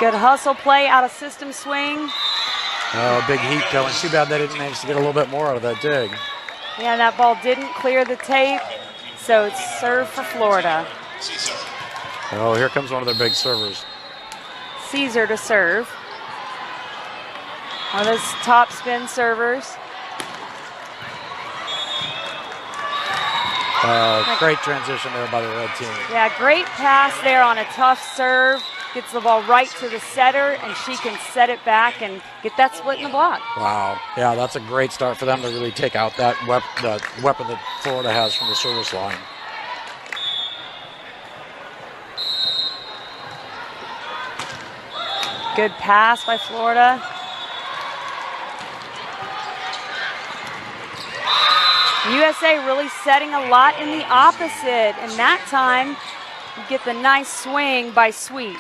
Good hustle play out of system swing. Oh, big heat going. Too bad they didn't manage to get a little bit more out of that dig. Yeah, that ball didn't clear the tape, so it's serve for Florida. Oh, here comes one of their big servers. Caesar to serve. One of those top spin servers. Great transition there by the red team. Yeah, great pass there on a tough serve. Gets the ball right to the setter, and she can set it back and get that split in the block. Wow. Yeah, that's a great start for them to really take out that weapon that Florida has from the service line. Good pass by Florida. USA really setting a lot in the opposite, and that time you get the nice swing by Sweet.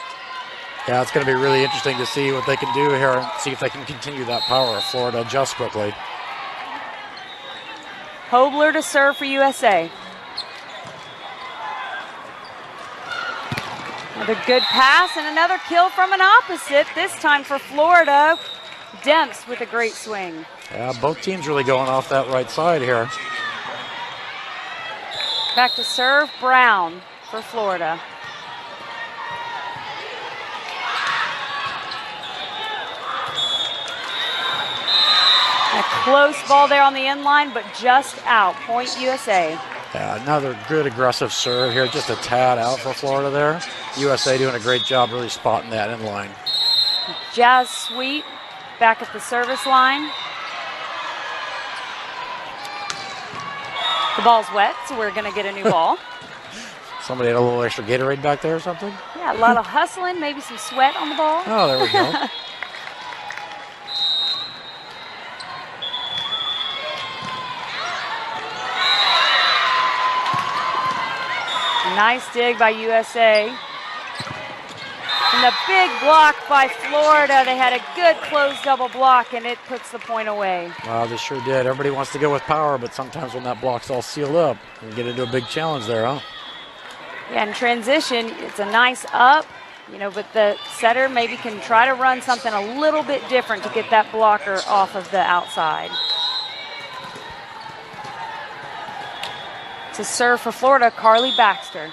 Yeah, it's going to be really interesting to see what they can do here and see if they can continue that power if Florida adjusts quickly. Hobler to serve for USA. Another good pass and another kill from an opposite, this time for Florida. Demps with a great swing. Yeah, both teams really going off that right side here. Back to serve, Brown for Florida. A close ball there on the end line, but just out. Point USA. Yeah, another good aggressive serve here, just a tad out for Florida there. USA doing a great job really spotting that end line. Jazz Sweet back at the service line. The ball's wet, so we're going to get a new ball. Somebody had a little extra Gatorade back there or something? Yeah, a lot of hustling, maybe some sweat on the ball. Oh, there we go. Nice dig by USA. And the big block by Florida. They had a good closed double block, and it puts the point away. Wow, they sure did. Everybody wants to go with power, but sometimes when that block's all sealed up, you get into a big challenge there, huh? Yeah, in transition, it's a nice up, but the setter maybe can try to run something a little bit different to get that blocker off of the outside. To serve for Florida, Carly Baxter.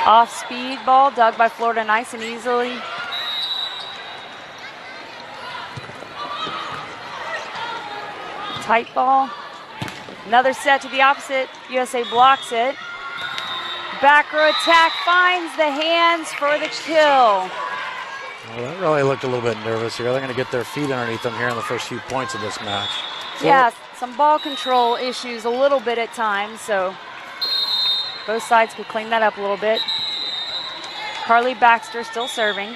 Off-speed ball dug by Florida nice and easily. Tight ball. Another set to the opposite. USA blocks it. Back row attack finds the hands for the kill. Well, that really looked a little bit nervous here. They're going to get their feet underneath them here in the first few points of this match. Yeah, some ball control issues a little bit at times, so both sides could clean that up a little bit. Carly Baxter still serving.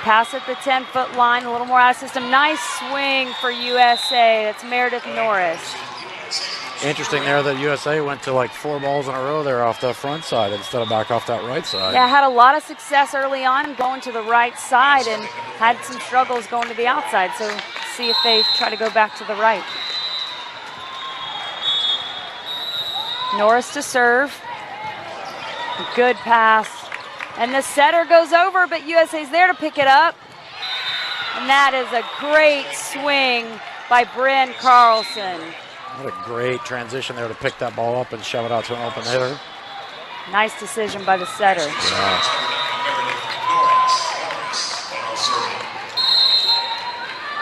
Pass at the 10-foot line, a little more out of system. Nice swing for USA. That's Meredith Norris. Interesting there that USA went to like 4 balls in a row there off the front side instead of back off that right side. Yeah, had a lot of success early on going to the right side and had some struggles going to the outside. So see if they try to go back to the right. Norris to serve. Good pass. And the setter goes over, but USA's there to pick it up. And that is a great swing by Bryn Carlson. What a great transition there to pick that ball up and shove it out to an open hitter. Nice decision by the setter. Yeah.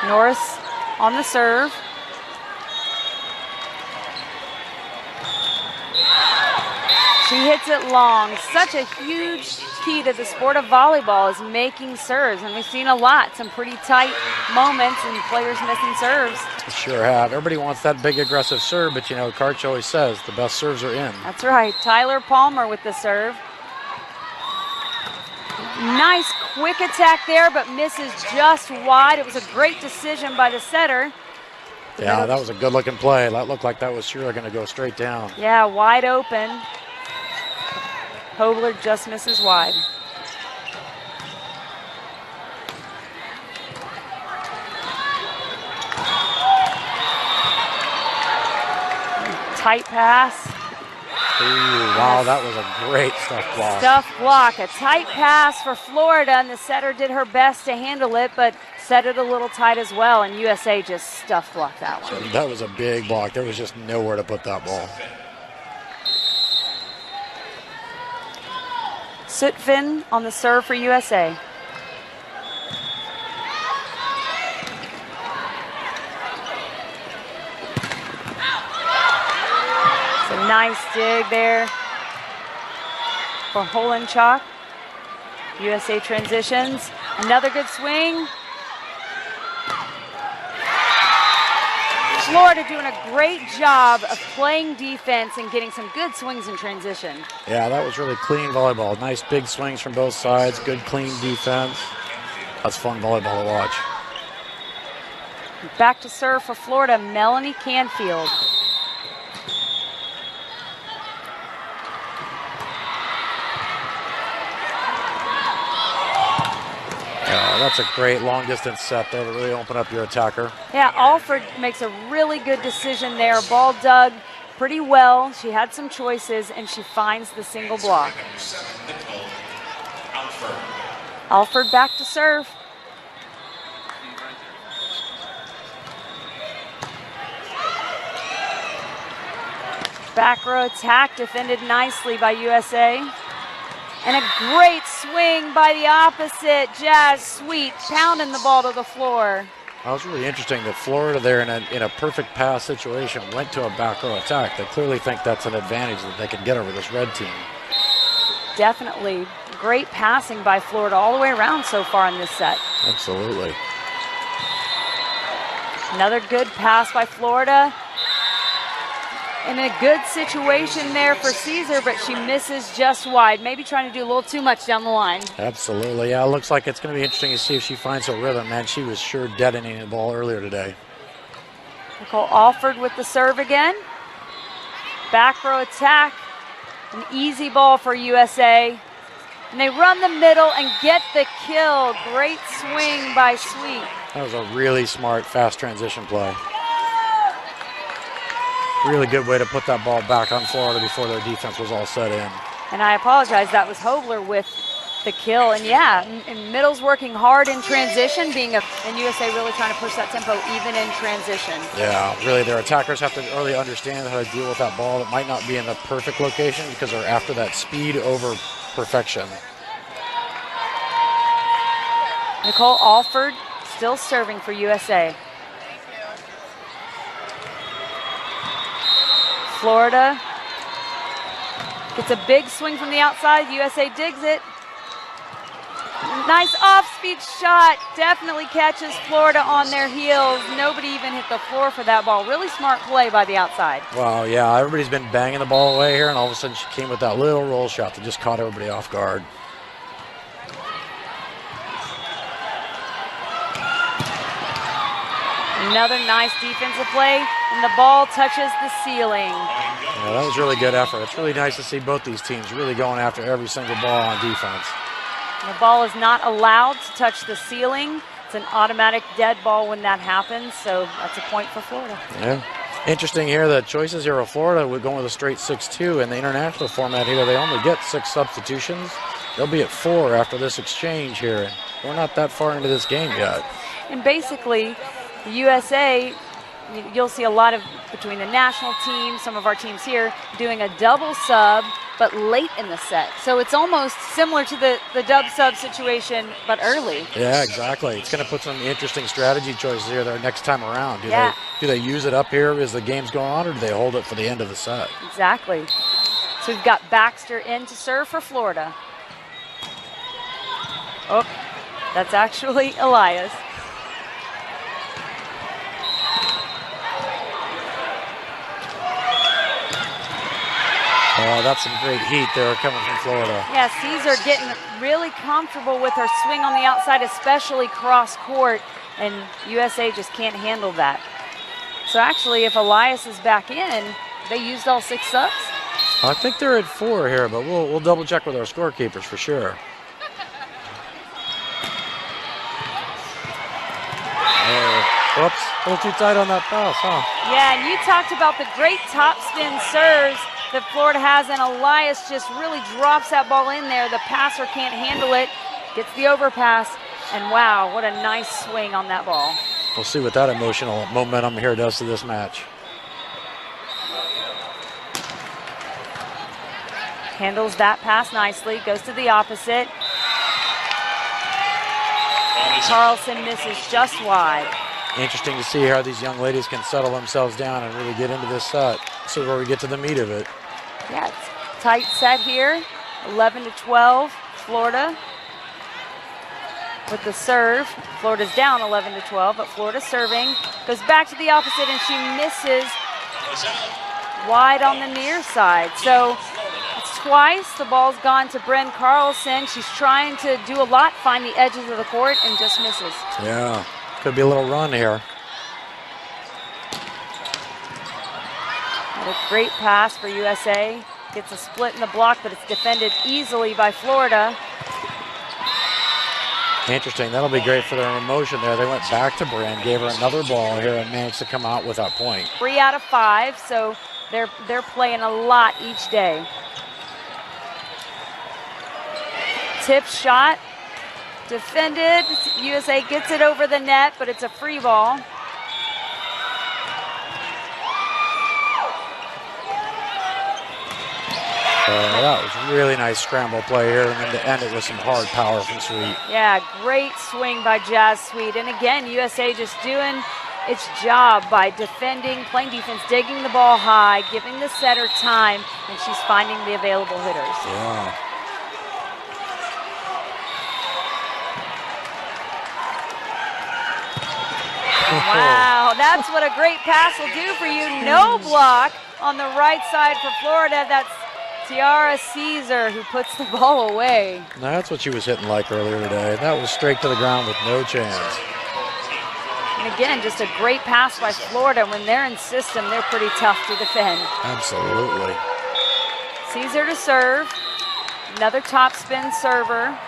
Norris on the serve. She hits it long. Such a huge key to the sport of volleyball is making serves, and we've seen a lot. Some pretty tight moments and players missing serves. Sure have. Everybody wants that big aggressive serve, but Karch always says the best serves are in. That's right. Tyler Palmer with the serve. Nice quick attack there, but misses just wide. It was a great decision by the setter. Yeah, that was a good looking play. That looked like that was sure going to go straight down. Yeah, wide open. Hobler just misses wide. Tight pass. Ooh, wow, that was a great stuff block. Stuff block, a tight pass for Florida, and the setter did her best to handle it, but set it a little tight as well, and USA just stuff blocked that one. That was a big block. There was just nowhere to put that ball. Sutvin on the serve for USA. It's a nice dig there for Holenchak. USA transitions. Another good swing. Florida doing a great job of playing defense and getting some good swings in transition. Yeah, that was really clean volleyball. Nice big swings from both sides. Good clean defense. That's fun volleyball to watch. Back to serve for Florida, Melanie Canfield. That's a great long distance set there to really open up your attacker. Yeah, Alford makes a really good decision there. Ball dug pretty well. She had some choices, and she finds the single block. Alford back to serve. Back row attack defended nicely by USA. And a great swing by the opposite. Jazz Sweet pounding the ball to the floor. That was really interesting that Florida there in a perfect pass situation went to a back row attack. They clearly think that's an advantage that they can get over this red team. Definitely. Great passing by Florida all the way around so far in this set. Absolutely. Another good pass by Florida. In a good situation there for Caesar, but she misses just wide. Maybe trying to do a little too much down the line. Absolutely. Yeah, it looks like it's going to be interesting to see if she finds her rhythm, man. She was sure detonating the ball earlier today. Nicole Alford with the serve again. Back row attack. An easy ball for USA. And they run the middle and get the kill. Great swing by Sweet. That was a really smart, fast transition play. Really good way to put that ball back on Florida before their defense was all set in. And I apologize, that was Hobler with the kill. And yeah, and middle's working hard in transition, and USA really trying to push that tempo even in transition. Yeah, really their attackers have to really understand how to deal with that ball that might not be in the perfect location because they're after that speed over perfection. Nicole Alford still serving for USA. Florida gets a big swing from the outside. USA digs it. Nice off-speed shot. Definitely catches Florida on their heels. Nobody even hit the floor for that ball. Really smart play by the outside. Wow, yeah, everybody's been banging the ball away here, and all of a sudden she came with that little roll shot that just caught everybody off guard. Another nice defensive play, and the ball touches the ceiling. Yeah, that was really good effort. It's really nice to see both these teams really going after every single ball on defense. The ball is not allowed to touch the ceiling. It's an automatic dead ball when that happens, so that's a point for Florida. Yeah. Interesting here, the choices here of Florida would go with a straight 6-2. In the international format here, they only get 6 substitutions. They'll be at 4 after this exchange here. We're not that far into this game yet. And basically, the USA, you'll see a lot of, between the national team, some of our teams here, doing a double sub, but late in the set. So it's almost similar to the dub sub situation, but early. Yeah, exactly. It's going to put some interesting strategy choices here their next time around. Do they use it up here as the game's going on, or do they hold it for the end of the set? Exactly. So we've got Baxter in to serve for Florida. Oh, that's actually Elias. Oh, that's some great heat there coming from Florida. Yeah, Caesar getting really comfortable with her swing on the outside, especially cross court, and USA just can't handle that. So actually, if Elias is back in, they used all 6 subs? I think they're at 4 here, but we'll double check with our scorekeepers for sure. Whoops, a little too tight on that pass, huh? Yeah, and you talked about the great top spin serves that Florida has, and Elias just really drops that ball in there. The passer can't handle it, gets the overpass, and wow, what a nice swing on that ball. We'll see what that emotional momentum here does to this match. Handles that pass nicely, goes to the opposite. Carlson misses just wide. Interesting to see how these young ladies can settle themselves down and really get into this set. This is where we get to the meat of it. Yeah, it's tight set here, 11-12, Florida. With the serve, Florida's down 11-12, but Florida serving, goes back to the opposite, and she misses wide on the near side. So it's twice the ball's gone to Bryn Carlson. She's trying to do a lot, find the edges of the court, and just misses. Yeah, could be a little run here. Had a great pass for USA. Gets a split in the block, but it's defended easily by Florida. Interesting, that'll be great for their emotion there. They went back to Bryn, gave her another ball here, and managed to come out with that point. 3 out of 5, so they're playing a lot each day. Tip shot, defended. USA gets it over the net, but it's a free ball. That was really nice scramble play here, and then to end it with some hard power from Sweet. Yeah, great swing by Jazz Sweet. And again, USA just doing its job by defending, playing defense, digging the ball high, giving the setter time, and she's finding the available hitters. Yeah. Wow, that's what a great pass will do for you. No block on the right side for Florida. That's Tiara Caesar who puts the ball away. That's what she was hitting like earlier today. That was straight to the ground with no chance. And again, just a great pass by Florida. When they're in system, they're pretty tough to defend. Absolutely. Caesar to serve. Another top spin server.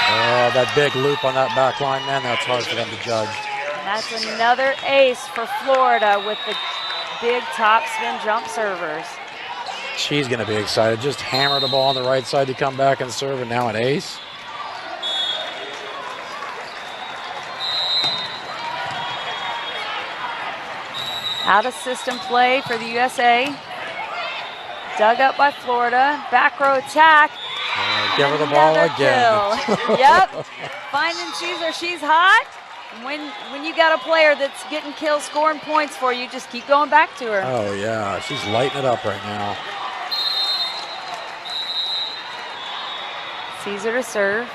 Oh, that big loop on that back line, man, that's hard for them to judge. And that's another ace for Florida with the big top spin jump servers. She's going to be excited. Just hammer the ball on the right side to come back and serve, and now an ace. Out of system play for the USA. Dug up by Florida. Back row attack. Give her the ball again. Yep. Finding Caesar. She's hot. When you got a player that's getting kills, scoring points for you, just keep going back to her. Oh, yeah. She's lighting it up right now. Caesar to serve.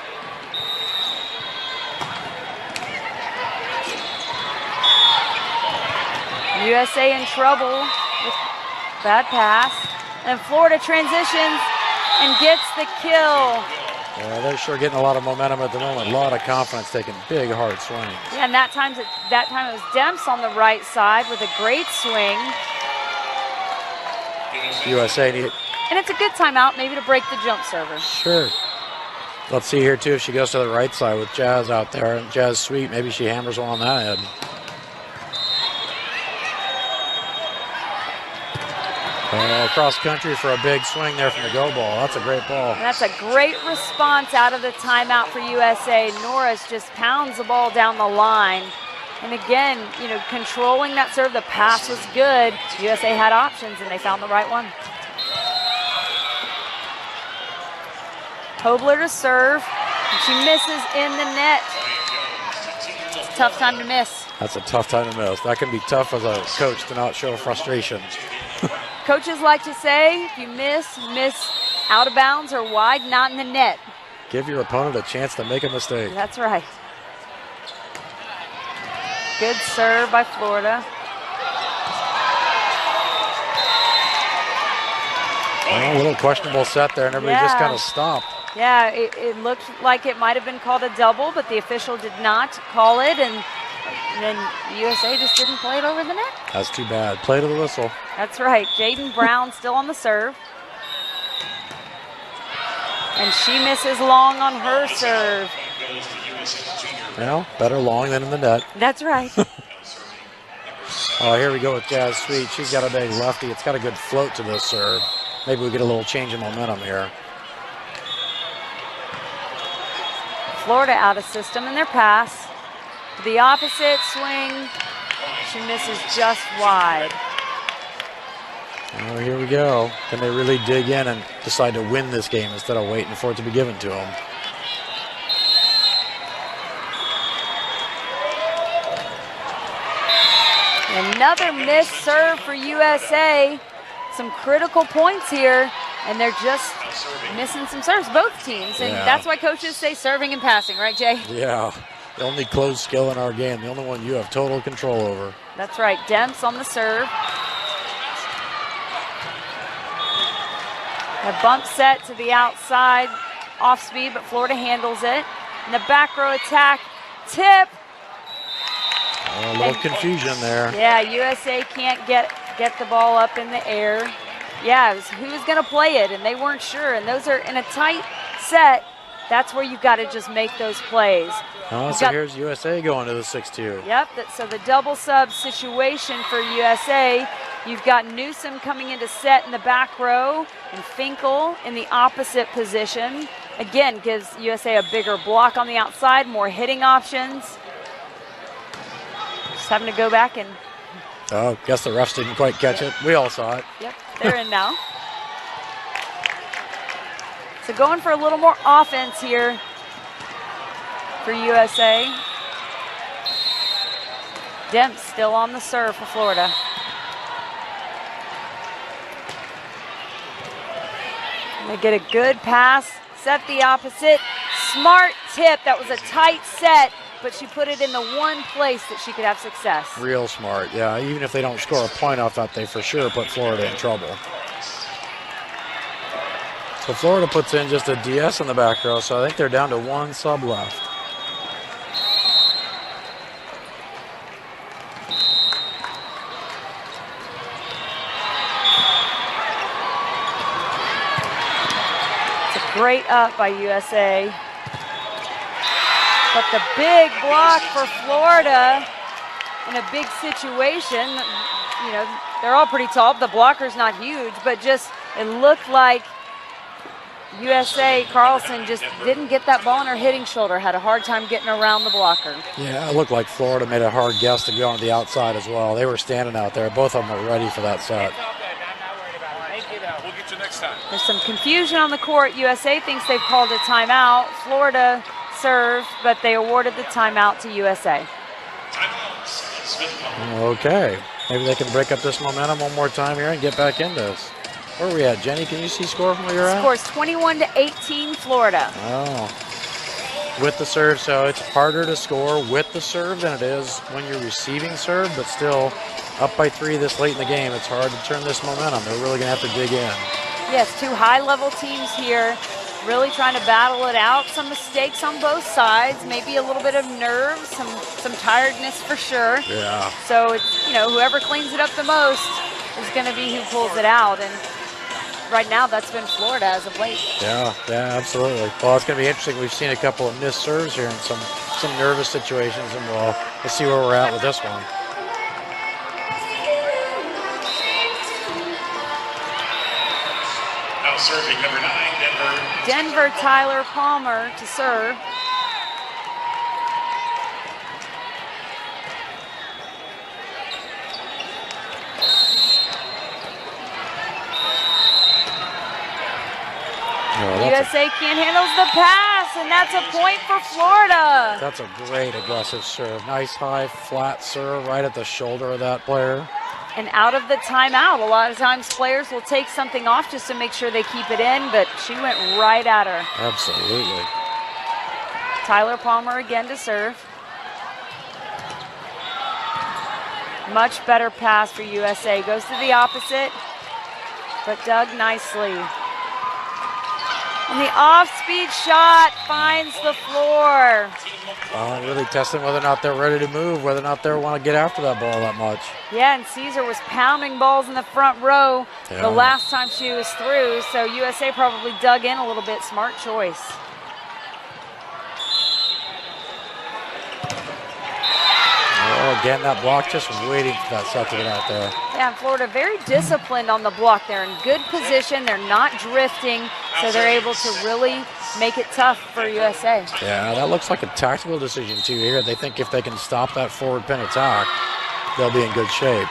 USA in trouble with bad pass. And Florida transitions and gets the kill. Yeah, they're sure getting a lot of momentum at the moment. A lot of confidence, taking big, hard swings. Yeah, and that time it was Demps on the right side with a great swing. USA need it. And it's a good timeout, maybe to break the jump server. Sure. Let's see here, too, if she goes to the right side with Jazz out there. And Jazz Sweet, maybe she hammers one on that end. Cross country for a big swing there from the go ball. That's a great ball. And that's a great response out of the timeout for USA. Norris just pounds the ball down the line. And again, controlling that serve, the pass was good. USA had options and they found the right one. Hobler to serve. And she misses in the net. It's a tough time to miss. That's a tough time to miss. That can be tough as a coach to not show frustration. Coaches like to say, if you miss out of bounds or wide, not in the net. Give your opponent a chance to make a mistake. That's right. Good serve by Florida. Well, a little questionable set there, and everybody just kind of stopped. Yeah, it looked like it might have been called a double, but the official did not call it, and And then USA just didn't play it over the net. That's too bad. Play to the whistle. That's right. Jaden Brown still on the serve. And she misses long on her serve. Well, better long than in the net. That's right. Oh, here we go with Jazz Sweet. She's got a big lefty. It's got a good float to this serve. Maybe we get a little change in momentum here. Florida out of system in their pass. The opposite swing. She misses just wide. Oh, here we go. Can they really dig in and decide to win this game instead of waiting for it to be given to them? Another missed serve for USA. Some critical points here, and they're just missing some serves, both teams. And that's why coaches say serving and passing, right, Jay? Yeah. The only closed skill in our game, the only one you have total control over. That's right. Demps on the serve. A bump set to the outside, off speed, but Florida handles it. And the back row attack, tip. A little confusion there. Yeah, USA can't get the ball up in the air. Yeah, it was who was going to play it, and they weren't sure. And those are in a tight set. That's where you've got to just make those plays. Oh, so here's USA going to the 6-2. Yep, so the double sub situation for USA. You've got Newsom coming into set in the back row and Finkel in the opposite position. Again, gives USA a bigger block on the outside, more hitting options. Just having to go back and... Oh, guess the refs didn't quite catch it. We all saw it. Yep, they're in now. So going for a little more offense here for USA. Demps still on the serve for Florida. They get a good pass, set the opposite. Smart tip. That was a tight set, but she put it in the one place that she could have success. Real smart, yeah. Even if they don't score a point off that, they for sure put Florida in trouble. So Florida puts in just a DS in the back row, so I think they're down to one sub left. Great up by USA. But the big block for Florida in a big situation. You know, they're all pretty tall. The blocker's not huge, but just it looked like USA Carlson just didn't get that ball in her hitting shoulder, had a hard time getting around the blocker. Yeah, it looked like Florida made a hard guess to go on the outside as well. They were standing out there. Both of them were ready for that set. There's some confusion on the court. USA thinks they've called a timeout. Florida served, but they awarded the timeout to USA. Okay. Maybe they can break up this momentum one more time here and get back into this. Where are we at, Jenny? Can you see score from where you're at? Scores 21-18 Florida. Oh. With the serve, so it's harder to score with the serve than it is when you're receiving serve, but still up by 3 this late in the game. It's hard to turn this momentum. They're really going to have to dig in. Yes, two high-level teams here really trying to battle it out. Some mistakes on both sides, maybe a little bit of nerves, some tiredness for sure. Yeah. So it's, you know, whoever cleans it up the most is going to be who pulls it out. And right now, that's been Florida as of late. Yeah, absolutely. Well, it's going to be interesting. We've seen a couple of missed serves here in some nervous situations, and we'll see where we're at with this one. Now serving number 9, Denver Tyler Palmer to serve. USA can't handle the pass, and that's a point for Florida. That's a great aggressive serve. Nice high, flat serve right at the shoulder of that player. And out of the timeout, a lot of times players will take something off just to make sure they keep it in, but she went right at her. Absolutely. Tyler Palmer again to serve. Much better pass for USA. Goes to the opposite, but dug nicely. And the off-speed shot finds the floor. Really testing whether or not they're ready to move, whether or not they want to get after that ball that much. Yeah, and Caesar was pounding balls in the front row the last time she was through, so USA probably dug in a little bit. Smart choice. Again, that block just waiting for that set to get out there. Yeah, and Florida very disciplined on the block. They're in good position. They're not drifting, so they're able to really make it tough for USA. Yeah, that looks like a tactical decision too here. They think if they can stop that forward pin attack, they'll be in good shape.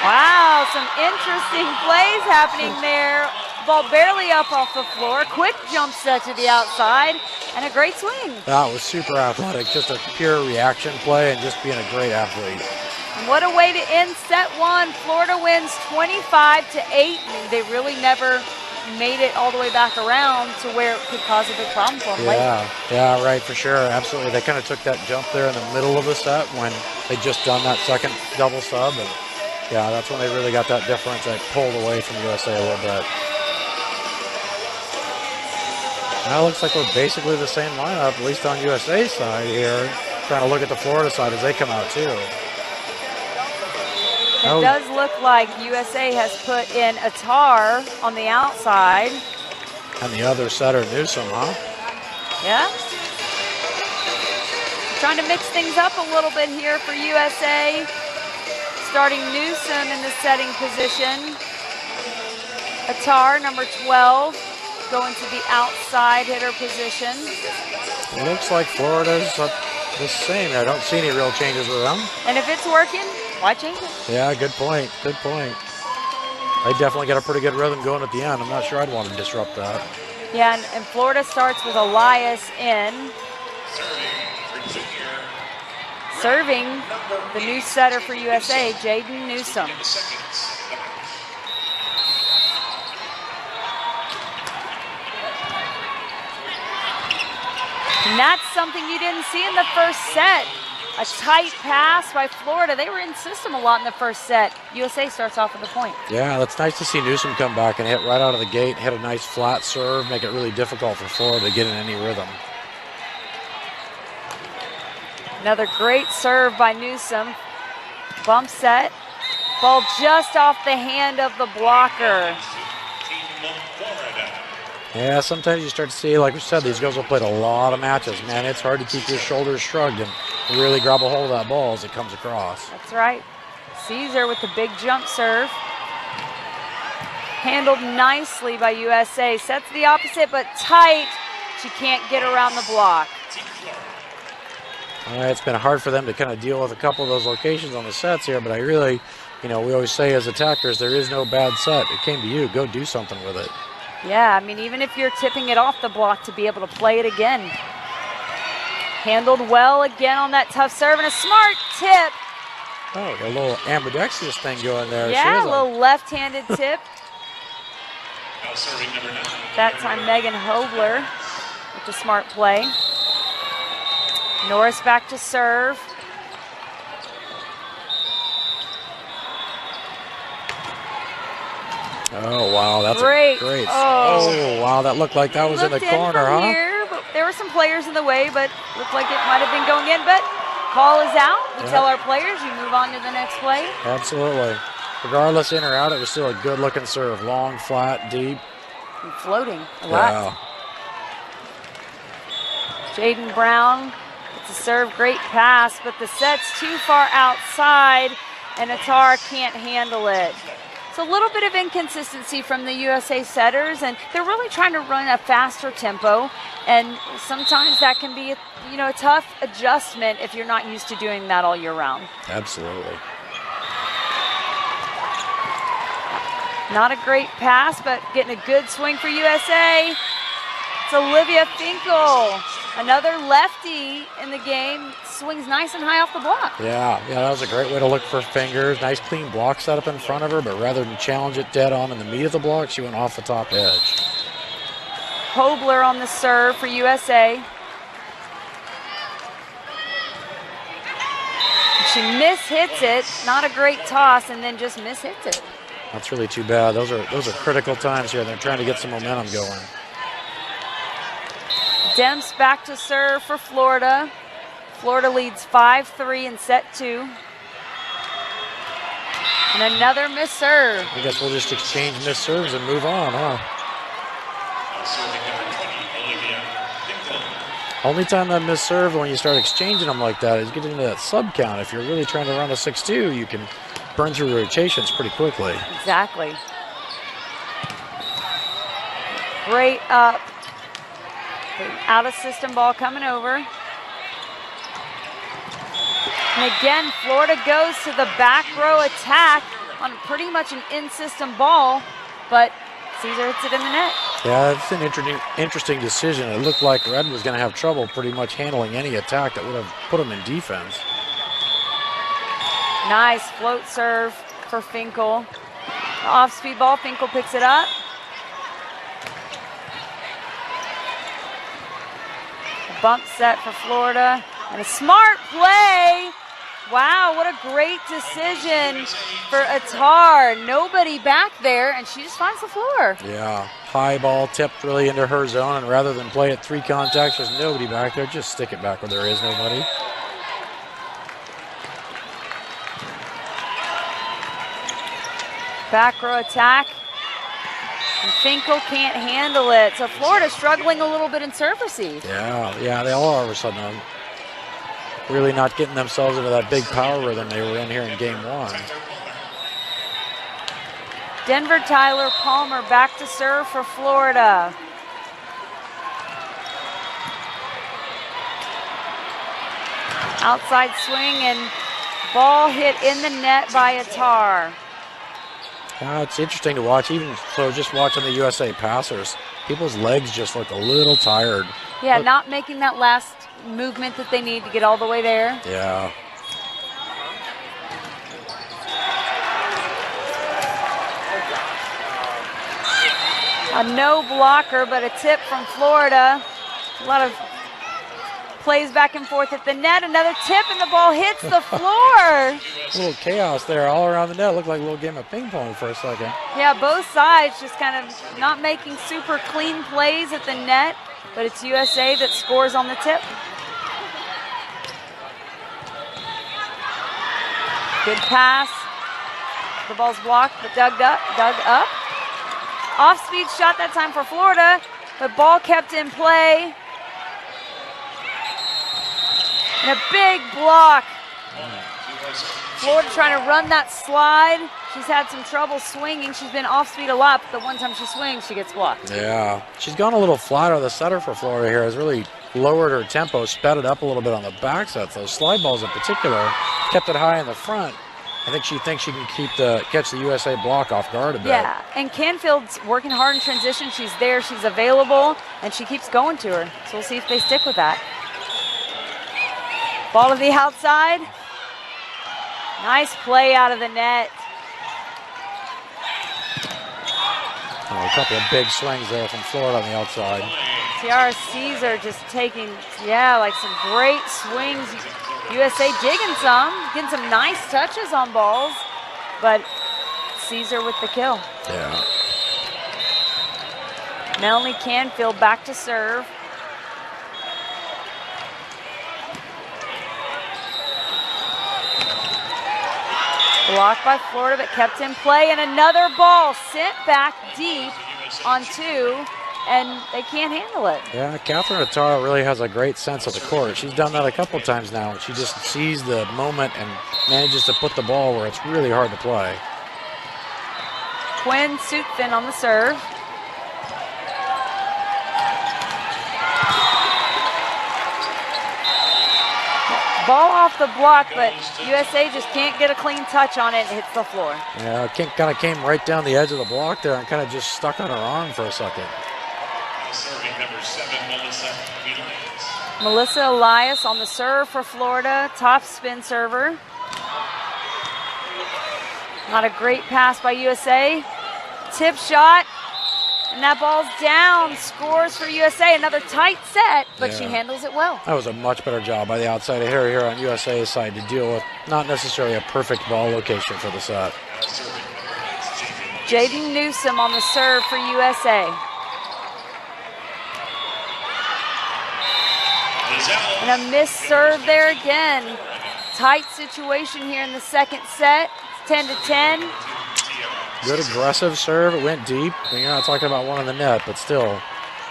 Wow, some interesting plays happening there. Ball barely up off the floor. Quick jump set to the outside, and a great swing. That was super athletic. Just a pure reaction play and just being a great athlete. And what a way to end set one. Florida wins 25-8. They really never made it all the way back around to where it could cause a big problem for them later. Yeah, right, for sure. Absolutely. They kind of took that jump there in the middle of the set when they just done that second double sub. And yeah, that's when they really got that difference. They pulled away from USA a little bit. Now it looks like we're basically the same lineup, at least on USA's side here. Trying to look at the Florida side as they come out too. It does look like USA has put in Attar on the outside. And the other setter, Newsom, huh? Yeah. Trying to mix things up a little bit here for USA. Starting Newsom in the setting position. Attar, number 12. Going to the outside hitter position. It looks like Florida's the same. I don't see any real changes with them. And if it's working, why change it? Yeah, good point. Good point. They definitely got a pretty good rhythm going at the end. I'm not sure I'd want to disrupt that. Yeah, and Florida starts with Elias in. Serving the new setter for USA, Jaden Newsom. And that's something you didn't see in the first set. A tight pass by Florida. They were in system a lot in the first set. USA starts off with a point. Yeah, that's nice to see Newsom come back and hit right out of the gate, hit a nice flat serve, make it really difficult for Florida to get in any rhythm. Another great serve by Newsom. Bump set. Ball just off the hand of the blocker. Yeah, sometimes you start to see, like we said, these girls have played a lot of matches. Man, it's hard to keep your shoulders shrugged and really grab a hold of that ball as it comes across. That's right. Caesar with the big jump serve. Handled nicely by USA. Sets the opposite, but tight. She can't get around the block. It's been hard for them to kind of deal with a couple of those locations on the sets here, but I really, we always say as attackers, there is no bad set. It came to you. Go do something with it. Yeah, I mean, even if you're tipping it off the block, to be able to play it again. Handled well again on that tough serve, and a smart tip. Oh, got a little ambidextrous thing going there. Yeah, a little left-handed tip. That time Megan Hobler with a smart play. Norris back to serve. Oh, wow, that's great. Great. Oh, wow, that looked like that was in the corner, huh? Here, but there were some players in the way, but looked like it might have been going in, but call is out. We tell our players, you move on to the next play. Absolutely. Regardless, in or out, it was still a good-looking serve. Long, flat, deep. And floating a lot. Jaden Brown gets a serve, great pass, but the set's too far outside, and Attar can't handle it. So a little bit of inconsistency from the USA setters, and they're really trying to run a faster tempo, and sometimes that can be a tough adjustment if you're not used to doing that all year round. Absolutely. Not a great pass, but getting a good swing for USA. It's Olivia Finkel, another lefty in the game, swings nice and high off the block. Yeah, that was a great way to look for fingers. Nice clean block set up in front of her, but rather than challenge it dead on in the meat of the block, she went off the top edge. Hobler on the serve for USA. She mishits it, not a great toss, and then just mishits it. That's really too bad. Those are critical times here. They're trying to get some momentum going. Demps back to serve for Florida. Florida leads 5-3 in set 2. And another miss serve. I guess we'll just exchange missed serves and move on, huh? Only time that missed serve when you start exchanging them like that is getting into that sub count. If you're really trying to run a 6-2, you can burn through rotations pretty quickly. Exactly. Great up. Out of system ball coming over. And again, Florida goes to the back row attack on pretty much an in-system ball, but Caesar hits it in the net. Yeah, it's an interesting decision. It looked like Red was going to have trouble pretty much handling any attack that would have put him in defense. Nice float serve for Finkel. The off-speed ball, Finkel picks it up. A bump set for Florida, and a smart play. Wow, what a great decision for Attar. Nobody back there, and she just finds the floor. Yeah, high ball tipped really into her zone, and rather than play it 3 contacts, there's nobody back there, just stick it back where there is nobody. Back row attack. And Finkel can't handle it. So Florida's struggling a little bit in serve receive. Yeah, they all are all of a sudden. Really not getting themselves into that big power rhythm they were in here in game 1. Denver Tyler Palmer back to serve for Florida. Outside swing and ball hit in the net by Attar. It's interesting to watch, even so just watching the USA passers. People's legs just look a little tired. Yeah, not making that last movement that they need to get all the way there. Yeah. A no blocker, but a tip from Florida. A lot of plays back and forth at the net. Another tip, and the ball hits the floor. A little chaos there all around the net. Looked like a little game of ping pong for a second. Yeah, both sides just kind of not making super clean plays at the net, but it's USA that scores on the tip. Good pass. The ball's blocked, but dug up. Off-speed shot that time for Florida, but ball kept in play. And a big block. Florida trying to run that slide. She's had some trouble swinging. She's been off-speed a lot, but the one time she swings, she gets blocked. Yeah, she's gone a little flatter. The setter for Florida here has really lowered her tempo, sped it up a little bit on the back sets. Those slide balls in particular, kept it high in the front. I think she thinks she can catch the USA block off guard a bit. Yeah, and Canfield's working hard in transition. She's there, she's available, and she keeps going to her. So we'll see if they stick with that. Ball to the outside. Nice play out of the net. Oh, a couple of big swings there from Florida on the outside. Tiara Caesar just taking, like some great swings. USA digging some, getting some nice touches on balls, but Caesar with the kill. Yeah. Melanie Canfield back to serve. Blocked by Florida, but kept in play, and another ball sent back deep on 2. And they can't handle it. Yeah, Catherine Attar really has a great sense of the court. She's done that a couple times now. She just sees the moment and manages to put the ball where it's really hard to play. Quinn Sutphin on the serve. Ball off the block, but USA just can't get a clean touch on it and hits the floor. Yeah, it kind of came right down the edge of the block there and kind of just stuck on her arm for a second. Serving number 7, Melissa Elias. Melissa Elias on the serve for Florida, top spin server. Not a great pass by USA. Tip shot, And that ball's down. Scores for USA. Another tight set, but she Yeah. handles it well. That was a much better job by the outside hitter here on USA's side to deal with not necessarily a perfect ball location for the set. Jaden Newsom on the serve for USA. And a missed serve there again. Tight situation here in the second set. It's 10-10. Good aggressive serve. It went deep. You're not talking about one in the net, but still,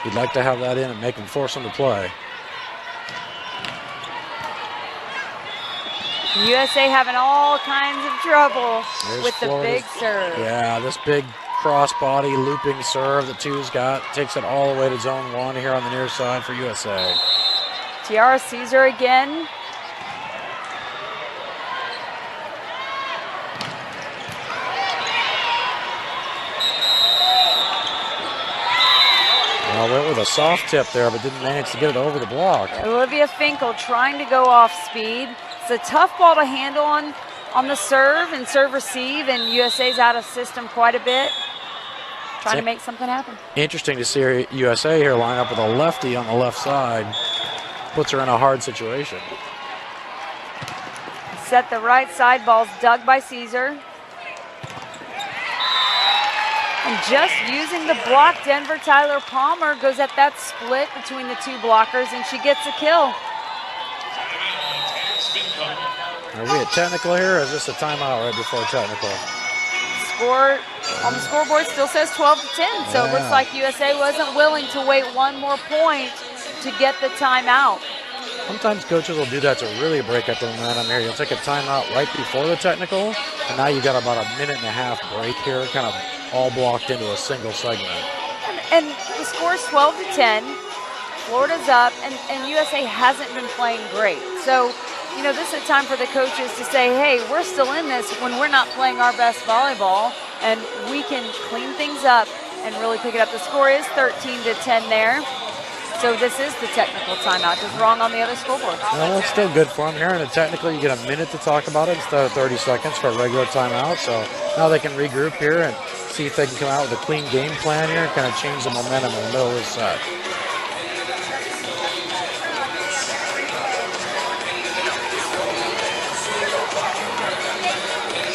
you'd like to have that in and make them force them to play. USA having all kinds of trouble There's with the Florida's- big serve. Yeah, this big cross-body looping serve that Two's got takes it all the way to zone one here on the near side for USA. Tiara Caesar again. Well, went with a soft tip there, but didn't manage to get it over the block. Olivia Finkel trying to go off speed. It's a tough ball to handle on the serve and serve receive, and USA's out of system quite a bit. Trying to make something happen. Interesting to see USA here line up with a lefty on the left side. Puts her in a hard situation. Set the right side, ball's dug by Caesar. And just using the block, Denver Tyler Palmer goes at that split between the two blockers, and she gets a kill. Are we at technical here, or is this a timeout right before technical? Score on the scoreboard still says 12-10, so it looks like USA wasn't willing to wait one more point to get the timeout. Sometimes coaches will do that to really break up the momentum here. You'll take a timeout right before the technical, and now you've got about a minute and a half break here, kind of all blocked into a single segment. And the score is 12-10. Florida's up, and USA hasn't been playing great. So, you know, this is a time for the coaches to say, hey, we're still in this when we're not playing our best volleyball, and we can clean things up and really pick it up. The score is 13-10 there. So this is the technical timeout, just wrong on the other scoreboard. Well, it's still good for them here. In a technical, you get a minute to talk about it instead of 30 seconds for a regular timeout. So now they can regroup here and see if they can come out with a clean game plan here and kind of change the momentum in the middle of the set.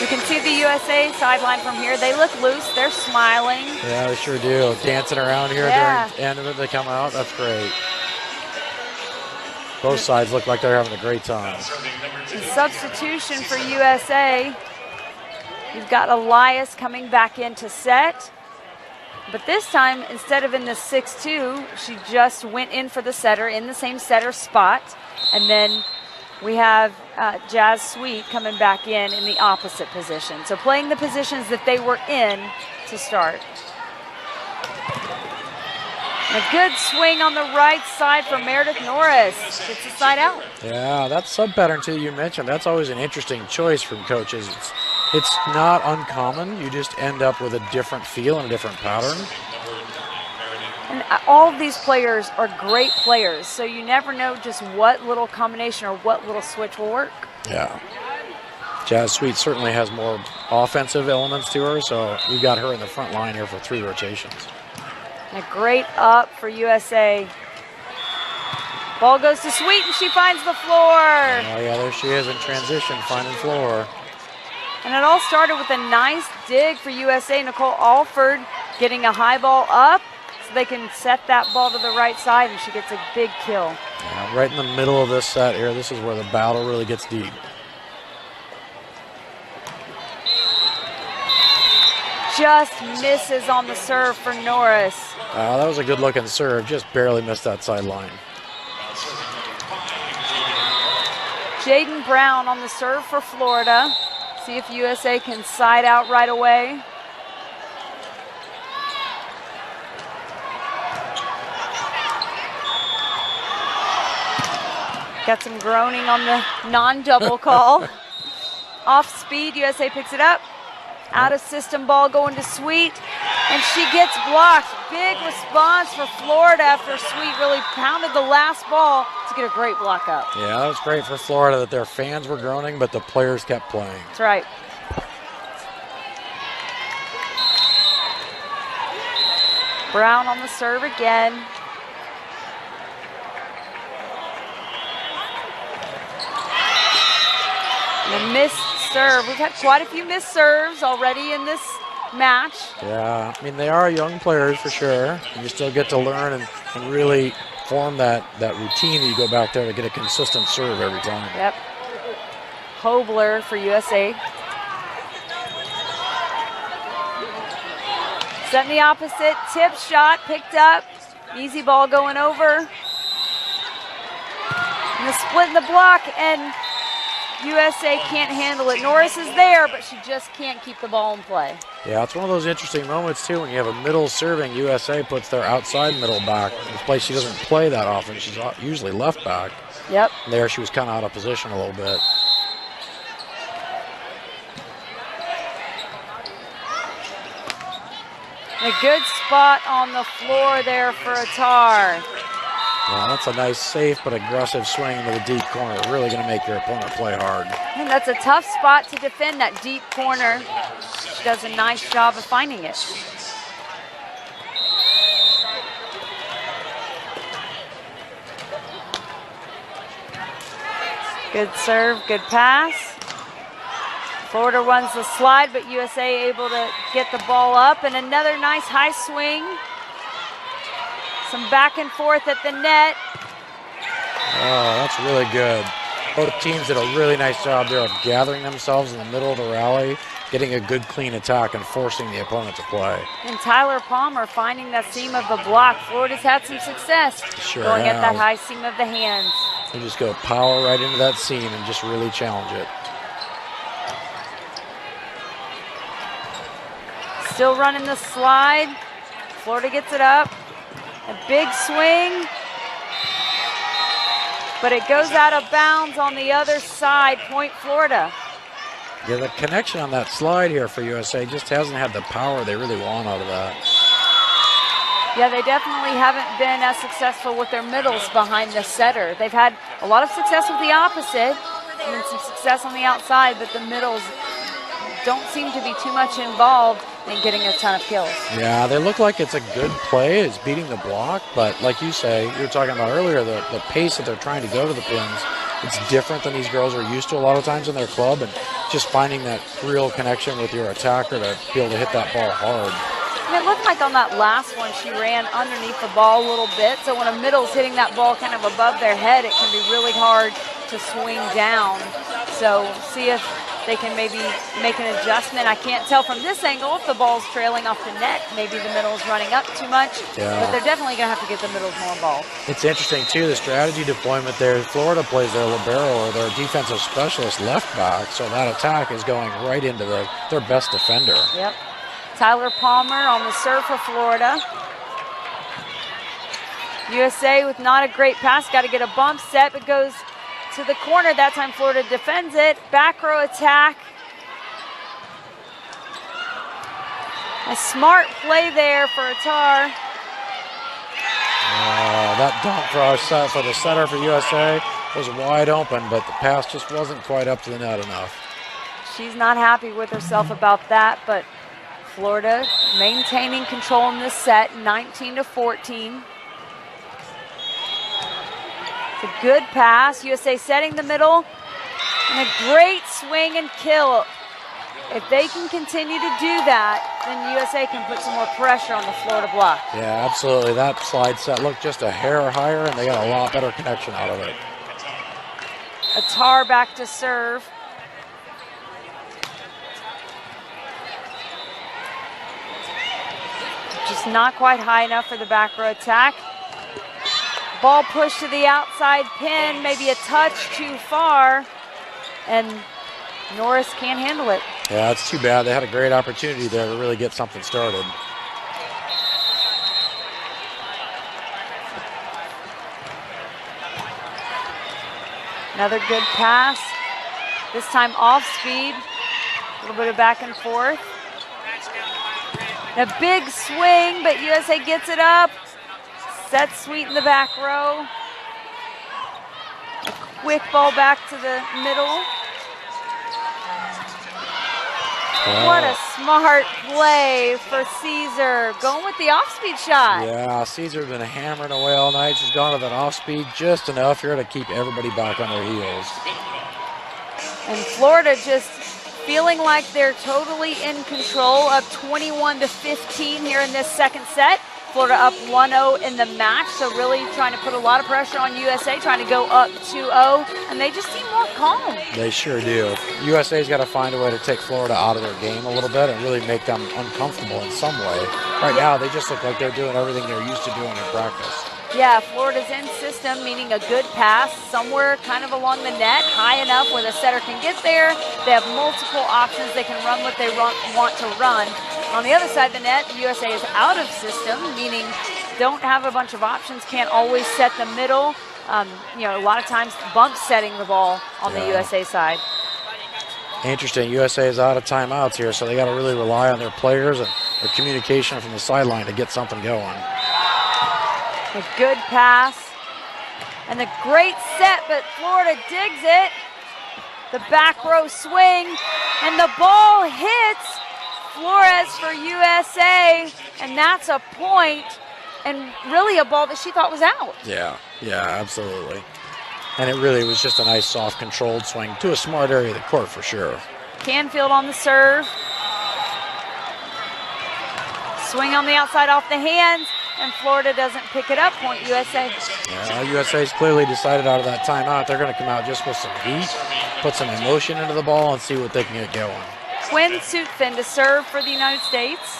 You can see the USA sideline from here. They look loose. They're smiling. Yeah, they sure do. Dancing around here during the end of it, they come out. That's great. Both sides look like they're having a great time. Substitution for USA. You've got Elias coming back in to set. But this time, instead of in the 6-2, she just went in for the setter in the same setter spot. And then we have Jazz Sweet coming back in the opposite position. So playing the positions that they were in to start. And a good swing on the right side for Meredith Norris. Gets the side out. Yeah, that sub pattern too you mentioned, that's always an interesting choice from coaches. It's not uncommon. You just end up with a different feel and a different pattern. And all of these players are great players, so you never know just what little combination or what little switch will work. Yeah. Jazz Sweet certainly has more offensive elements to her, so we've got her in the front line here for 3 rotations. And a great up for USA. Ball goes to Sweet, and she finds the floor. Oh, yeah, there she is in transition, finding floor. And it all started with a nice dig for USA. Nicole Alford getting a high ball up so they can set that ball to the right side, and she gets a big kill. Yeah, right in the middle of this set here, this is where the battle really gets deep. Just misses on the serve for Norris. That was a good looking serve, just barely missed that sideline. Jaden Brown on the serve for Florida. See if USA can side out right away. Got some groaning on the non-double call. Off speed, USA picks it up. Out of system ball going to Sweet. And she gets blocked. Big response for Florida after Sweet really pounded the last ball to get a great block up. Yeah, that was great for Florida that their fans were groaning, but the players kept playing. That's right. Brown on the serve again. And a missed serve. We've had quite a few missed serves already in this match. Yeah, I mean, they are young players for sure. You still get to learn and really form that routine that you go back there to get a consistent serve every time. Yep. Hobler for USA. Set in the opposite, tip shot, picked up. Easy ball going over. And the split in the block, and USA can't handle it. Norris is there, but she just can't keep the ball in play. Yeah, it's one of those interesting moments, too, when you have a middle serving. USA puts their outside middle back. In a place she doesn't play that often. She's usually left back. Yep. There she was kind of out of position a little bit. A good spot on the floor there for Attar. Yeah, that's a nice, safe but aggressive swing into the deep corner. Really going to make your opponent play hard. And that's a tough spot to defend, that deep corner. She does a nice job of finding it. Good serve, good pass. Florida runs the slide, but USA able to get the ball up, and another nice high swing. Some back and forth at the net. Oh, that's really good. Both teams did a really nice job there of gathering themselves in the middle of the rally, getting a good clean attack and forcing the opponent to play. And Tyler Palmer finding that seam of the block. Florida's had some success going at that high seam of the hands. You just go power right into that seam and just really challenge it. Still running the slide. Florida gets it up. A big swing. But it goes out of bounds on the other side. Point Florida. Yeah, the connection on that slide here for USA just hasn't had the power they really want out of that. Yeah, they definitely haven't been as successful with their middles behind the setter. They've had a lot of success with the opposite and then some success on the outside, but the middles don't seem to be too much involved in getting a ton of kills. Yeah, they look like it's a good play. It's beating the block, but like you say, you were talking about earlier, the pace that they're trying to go to the pins, it's different than these girls are used to a lot of times in their club, and just finding that real connection with your attacker to be able to hit that ball hard. And it looked like on that last one, she ran underneath the ball a little bit, so when a middle's hitting that ball kind of above their head, it can be really hard to swing down. So see if they can maybe make an adjustment. I can't tell from this angle if the ball's trailing off the net. Maybe the middle's running up too much, but they're definitely going to have to get the middles more involved. It's interesting, too, the strategy deployment there. Florida plays their libero or their defensive specialist left back, so that attack is going right into their best defender. Yep. Tyler Palmer on the serve for Florida. USA with not a great pass, got to get a bump set, but goes to the corner. That time Florida defends it. Back row attack. A smart play there for Attar. That dunk for the setter for USA was wide open, but the pass just wasn't quite up to the net enough. She's not happy with herself about that, but Florida maintaining control in this set, 19-14. It's a good pass. USA setting the middle. And a great swing and kill. If they can continue to do that, then USA can put some more pressure on the Florida block. Yeah, absolutely. That slide set looked just a hair higher, and they got a lot better connection out of it. Attar back to serve. Just not quite high enough for the back row attack. Ball pushed to the outside pin, maybe a touch too far, and Norris can't handle it. Yeah, it's too bad. They had a great opportunity there to really get something started. Another good pass. This time off speed. A little bit of back and forth. A big swing, but USA gets it up. Set sweet in the back row. A quick ball back to the middle. What a smart play for Caesar, going with the off-speed shot. Yeah, Caesar's been hammering away all night. She's gone to that off-speed just enough here to keep everybody back on their heels. And Florida just feeling like they're totally in control, up 21-15 here in this second set. Florida up 1-0 in the match, so really trying to put a lot of pressure on USA, trying to go up 2-0, and they just seem more calm. They sure do. USA's got to find a way to take Florida out of their game a little bit and really make them uncomfortable in some way. Right now, they just look like they're doing everything they're used to doing in practice. Yeah, Florida's in system, meaning a good pass somewhere kind of along the net, high enough where the setter can get there. They have multiple options. They can run what they want to run. On the other side of the net, the USA is out of system, meaning don't have a bunch of options, can't always set the middle. You know, a lot of times bump setting the ball on the USA side. Interesting. USA is out of timeouts here, so they got to really rely on their players and their communication from the sideline to get something going. A good pass and a great set, but Florida digs it. The back row swing, and the ball hits Flores for USA, and that's a point, and really a ball that she thought was out. Yeah, absolutely. And it really was just a nice, soft, controlled swing to a smart area of the court for sure. Canfield on the serve. Swing on the outside off the hands, and Florida doesn't pick it up. Point USA. Yeah, USA's clearly decided out of that timeout they're going to come out just with some heat, put some emotion into the ball, and see what they can get going. Quinn Sutphin to serve for the United States.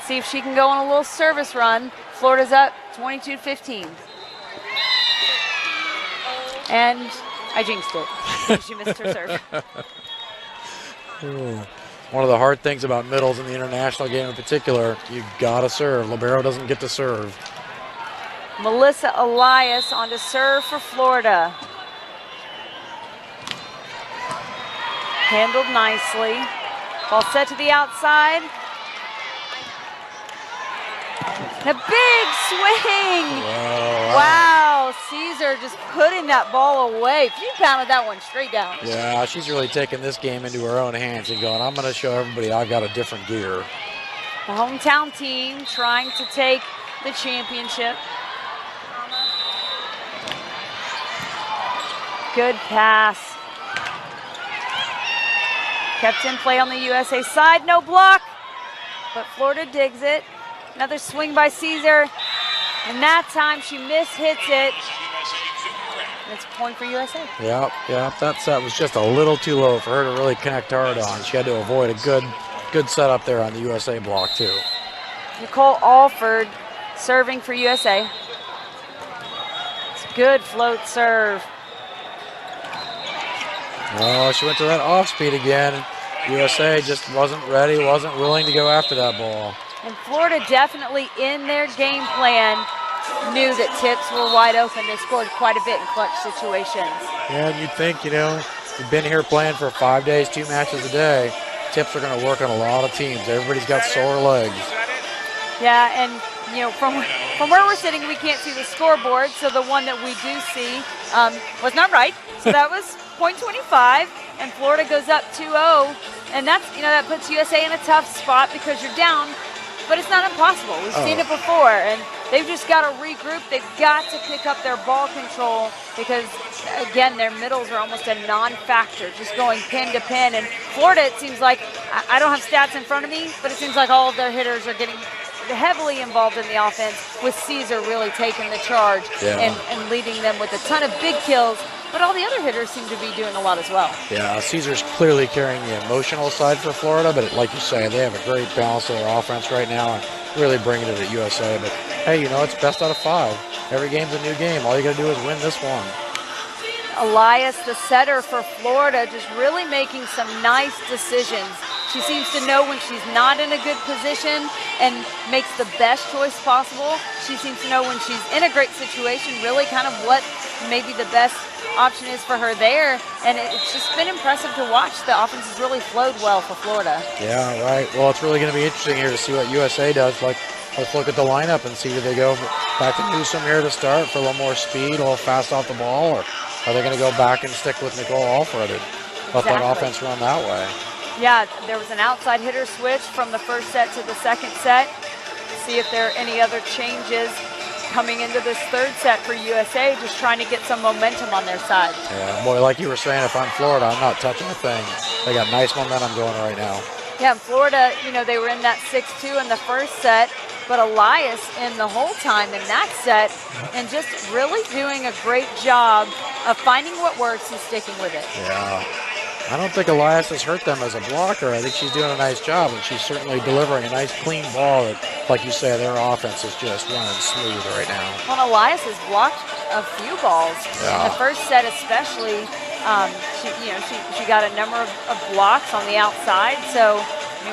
See if she can go on a little service run. Florida's up 22-15. And I jinxed it. She missed her serve. One of the hard things about middles in the international game in particular, you gotta serve. Libero doesn't get to serve. Melissa Elias on to serve for Florida. Handled nicely. Ball set to the outside. A big swing. Wow, Caesar just putting that ball away. She pounded that one straight down. Yeah, she's really taking this game into her own hands and going, I'm going to show everybody I've got a different gear. The hometown team trying to take the championship. Good pass. Kept in play on the USA side, no block, but Florida digs it. Another swing by Caesar, and that time she mishits it. It's a point for USA. Yep, that set was just a little too low for her to really connect hard on. She had to avoid a good setup there on the USA block too. Nicole Alford serving for USA. It's a good float serve. Oh, she went to that off speed again. USA just wasn't ready, wasn't willing to go after that ball. And Florida definitely in their game plan knew that tips were wide open. They scored quite a bit in clutch situations. Yeah, and you'd think, you've been here playing for 5 days, 2 matches a day. Tips are going to work on a lot of teams. Everybody's got sore legs. Yeah, and from where we're sitting, we can't see the scoreboard. So the one that we do see was not right. So that was point 25, and Florida goes up 2-0, and that's that puts USA in a tough spot because you're down. But it's not impossible. We've seen it before, and they've just got to regroup. They've got to pick up their ball control because, again, their middles are almost a non-factor, just going pin to pin. And Florida, it seems like, I don't have stats in front of me, but it seems like all of their hitters are getting heavily involved in the offense, with Caesar really taking the charge and leading them with a ton of big kills. But all the other hitters seem to be doing a lot as well. Yeah, Caesar's clearly carrying the emotional side for Florida, but like you say, they have a great balance of their offense right now and really bringing it at USA. But hey, it's best out of 5. Every game's a new game. All you got to do is win this one. Elias, the setter for Florida, just really making some nice decisions. She seems to know when she's not in a good position and makes the best choice possible. She seems to know when she's in a great situation, really kind of what maybe the best option is for her there. And it's just been impressive to watch. The offense has really flowed well for Florida. Yeah, right. Well, it's really going to be interesting here to see what USA does. Let's look at the lineup and see, do they go back to Newsom here to start for a little more speed, a little fast off the ball, or are they going to go back and stick with Nicole Alford and let that offense run that way? Yeah, there was an outside hitter switch from the first set to the second set. See if there are any other changes coming into this third set for USA, just trying to get some momentum on their side. Yeah, boy, like you were saying, if I'm Florida, I'm not touching a thing. They got nice momentum going right now. Yeah, in Florida, they were in that 6-2 in the first set, but Elias in the whole time in that set and just really doing a great job of finding what works and sticking with it. Yeah. I don't think Elias has hurt them as a blocker. I think she's doing a nice job, and she's certainly delivering a nice, clean ball that, like you say, their offense is just running smooth right now. Well, Elias has blocked a few balls. Yeah. In the first set especially, she got a number of blocks on the outside, so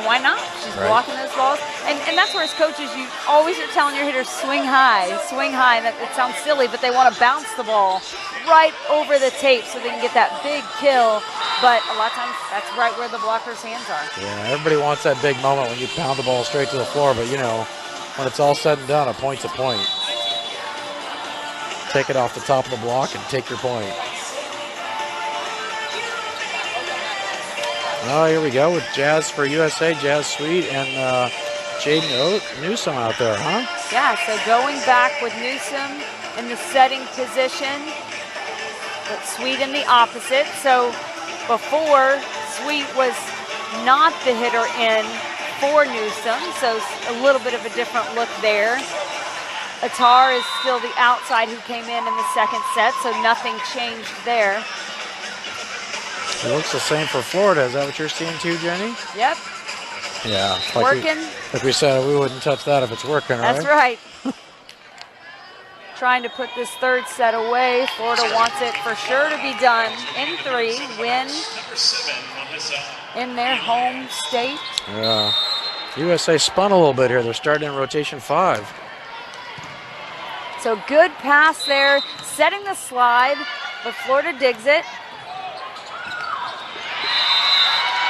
why not? She's blocking those balls. And that's where as coaches, you always are telling your hitters, swing high. And it sounds silly, but they want to bounce the ball right over the tape so they can get that big kill. But a lot of times, that's right where the blocker's hands are. Yeah, everybody wants that big moment when you pound the ball straight to the floor, but when it's all said and done, a point's a point. Take it off the top of the block and take your point. Oh, here we go with Jazz for USA, Jazz Sweet, and Jaden Newsom out there, huh? Yeah, so going back with Newsom in the setting position, but Sweet in the opposite. So before, Sweet was not the hitter in for Newsom, so a little bit of a different look there. Attar is still the outside who came in the second set, so nothing changed there. It looks the same for Florida. Is that what you're seeing too, Jenny? Yep. Yeah. Working. Like we said, we wouldn't touch that if it's working, right? That's right. Trying to put this third set away. Florida wants it for sure to be done in 3. Win in their home state. Yeah. USA spun a little bit here. They're starting in rotation 5. So good pass there, setting the slide, but Florida digs it.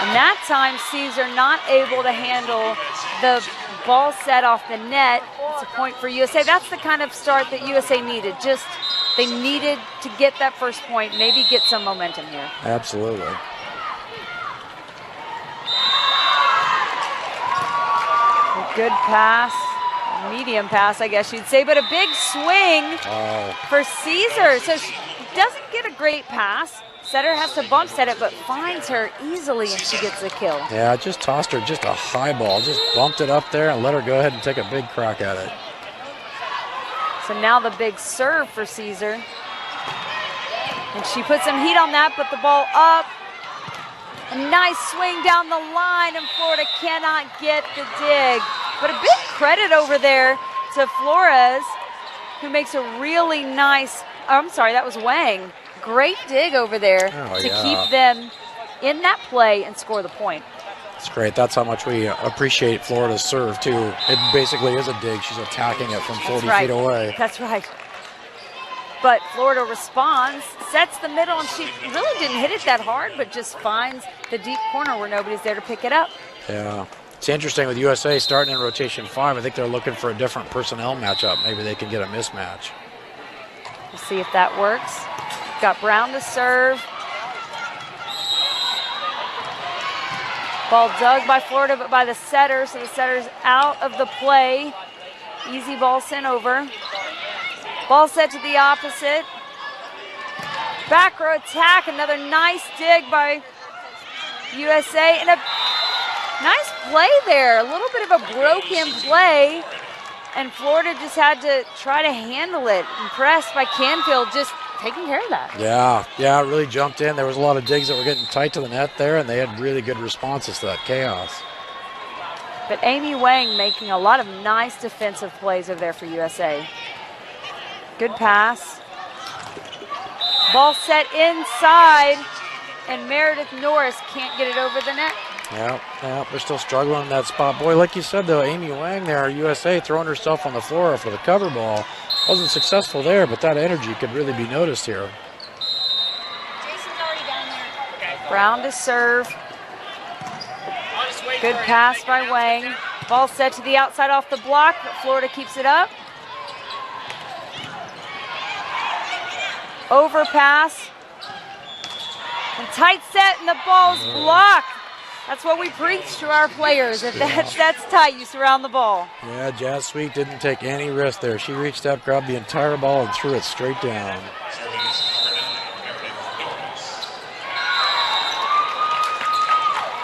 And that time, Caesar not able to handle the ball set off the net. It's a point for USA. That's the kind of start that USA needed. Just, they needed to get that first point, maybe get some momentum here. Absolutely. A good pass, a medium pass, I guess you'd say, but a big swing for Caesar. So she doesn't get a great pass. Setter has to bump set it, but finds her easily and she gets the kill. Yeah, just tossed her just a high ball. Just bumped it up there and let her go ahead and take a big crack at it. So now the big serve for Caesar. And she puts some heat on that, put the ball up. A nice swing down the line, and Florida cannot get the dig. But a big credit over there to Flores, who makes a really nice, I'm sorry, that was Wang. Great dig over there to keep them in that play and score the point. It's great. That's how much we appreciate Florida's serve, too. It basically is a dig. She's attacking it from 40 feet away. That's right. But Florida responds, sets the middle, and she really didn't hit it that hard, but just finds the deep corner where nobody's there to pick it up. Yeah. It's interesting with USA starting in rotation 5. I think they're looking for a different personnel matchup. Maybe they can get a mismatch. We'll see if that works. Got Brown to serve. Ball dug by Florida, but by the setter, so the setter's out of the play. Easy ball sent over. Ball set to the opposite. Back row attack, another nice dig by USA, and a nice play there. A little bit of a broken play, and Florida just had to try to handle it. Impressed by Canfield just taking care of that. Yeah, it really jumped in. There was a lot of digs that were getting tight to the net there, and they had really good responses to that chaos. But Amy Wang making a lot of nice defensive plays over there for USA. Good pass. Ball set inside, and Meredith Norris can't get it over the net. Yeah, they're still struggling in that spot. Boy, like you said, though, Amy Wang there, USA, throwing herself on the floor for the cover ball. Wasn't successful there, but that energy could really be noticed here. Jason's already down there. Brown to serve. Good pass by Wang. Ball set to the outside off the block, but Florida keeps it up. Overpass. And tight set, and the ball's blocked. That's what we preach to our players. If that's tight, you surround the ball. Yeah, Jazz Sweet didn't take any risk there. She reached up, grabbed the entire ball, and threw it straight down.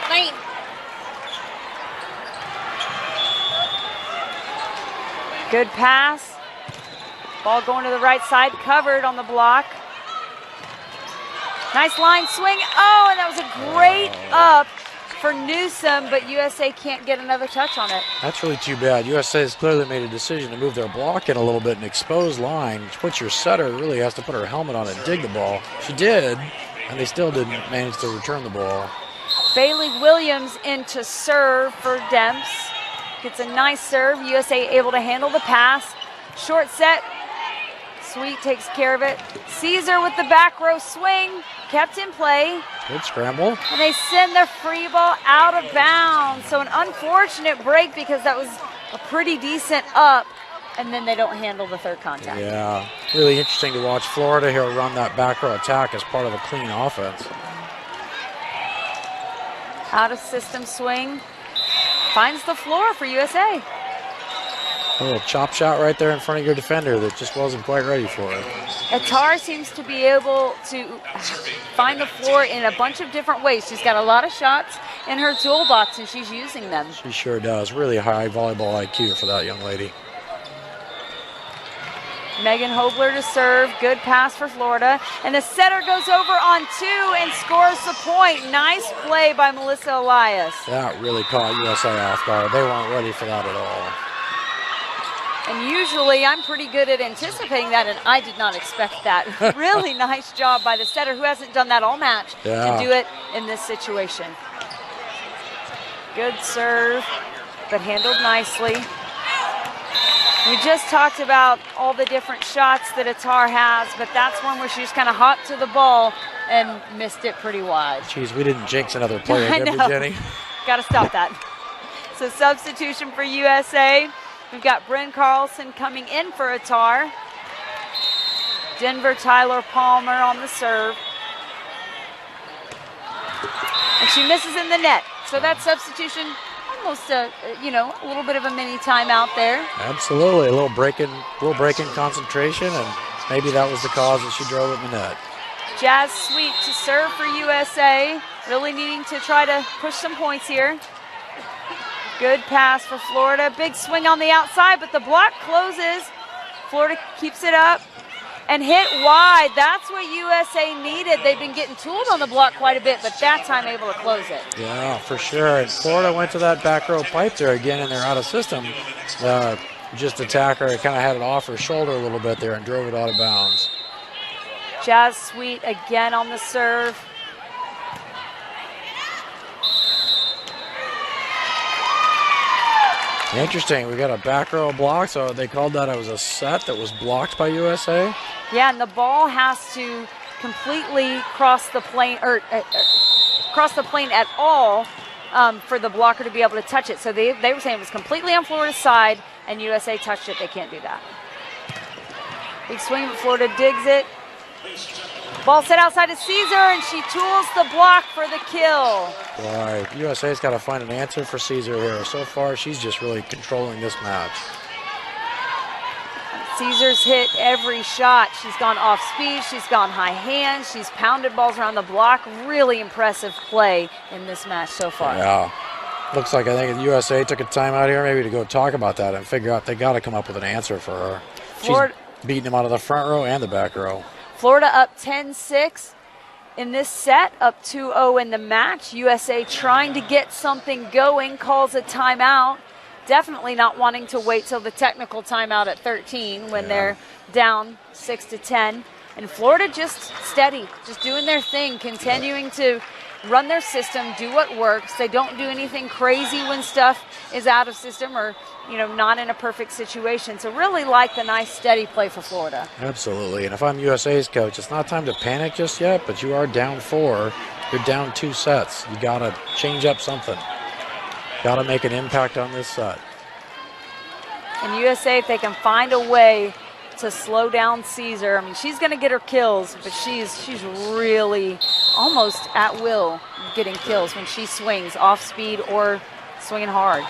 Lane. Good pass. Ball going to the right side, covered on the block. Nice line swing. Oh, and that was a great up for Newsom, but USA can't get another touch on it. That's really too bad. USA has clearly made a decision to move their block in a little bit and expose line, which your setter really has to put her helmet on and dig the ball. She did, and they still didn't manage to return the ball. Bailey Williams into serve for Demps. Gets a nice serve. USA able to handle the pass. Short set. Sweet takes care of it. Caesar with the back row swing. Kept in play. Good scramble. And they send the free ball out of bounds. So an unfortunate break because that was a pretty decent up. And then they don't handle the third contact. Yeah, really interesting to watch Florida here run that back row attack as part of a clean offense. Out of system swing. Finds the floor for USA. A little chop shot right there in front of your defender that just wasn't quite ready for it. Atar seems to be able to find the floor in a bunch of different ways. She's got a lot of shots in her toolbox, and she's using them. She sure does. Really high volleyball IQ for that young lady. Megan Hobler to serve. Good pass for Florida. And the setter goes over on two and scores the point. Nice play by Melissa Elias. That really caught USA off guard. They weren't ready for that at all. And usually I'm pretty good at anticipating that, and I did not expect that. Really nice job by the setter, who hasn't done that all match, to do it in this situation. Good serve, but handled nicely. We just talked about all the different shots that Atar has, but that's one where she just kind of hopped to the ball and missed it pretty wide. Jeez, we didn't jinx another player, I did we, know. Jenny? Got to stop that. So substitution for USA. We've got Bryn Carlson coming in for Atar. Denver Tyler Palmer on the serve. And she misses in the net. So that substitution, almost a little bit of a mini timeout there. Absolutely, a little break in concentration, and maybe that was the cause that she drove it in the net. Jazz Sweet to serve for USA. Really needing to try to push some points here. Good pass for Florida. Big swing on the outside, but the block closes. Florida keeps it up and hit wide. That's what USA needed. They've been getting tooled on the block quite a bit, but that time able to close it. Yeah, for sure. And Florida went to that back row pipe there again, and they're out of system. Just attacker kind of had it off her shoulder a little bit there and drove it out of bounds. Jazz Sweet again on the serve. Interesting. We got a back row block, so they called that it was a set that was blocked by USA. Yeah, and the ball has to completely cross the plane at all for the blocker to be able to touch it. So they were saying it was completely on Florida's side, and USA touched it. They can't do that. Big swing, but Florida digs it. Ball set outside of Caesar, and she tools the block for the kill. Right. USA's got to find an answer for Caesar here. So far, she's just really controlling this match. Caesar's hit every shot. She's gone off speed. She's gone high hand. She's pounded balls around the block. Really impressive play in this match so far. Yeah. Looks like I think USA took a timeout here maybe to go talk about that and figure out they got to come up with an answer for her. She's beating them out of the front row and the back row. Florida up 10-6 in this set, up 2-0 in the match. USA trying to get something going, calls a timeout. Definitely not wanting to wait till the technical timeout at 13 when they're down 6-10. And Florida just steady, just doing their thing, continuing to run their system, do what works. They don't do anything crazy when stuff is out of system or, not in a perfect situation. So really like the nice steady play for Florida. Absolutely. And if I'm USA's coach, it's not time to panic just yet, but you are down 4. You're down 2 sets. You got to change up something. Got to make an impact on this set. And USA, if they can find a way to slow down Caesar, I mean, she's going to get her kills, but she's really almost at will getting kills when she swings off speed or swinging hard.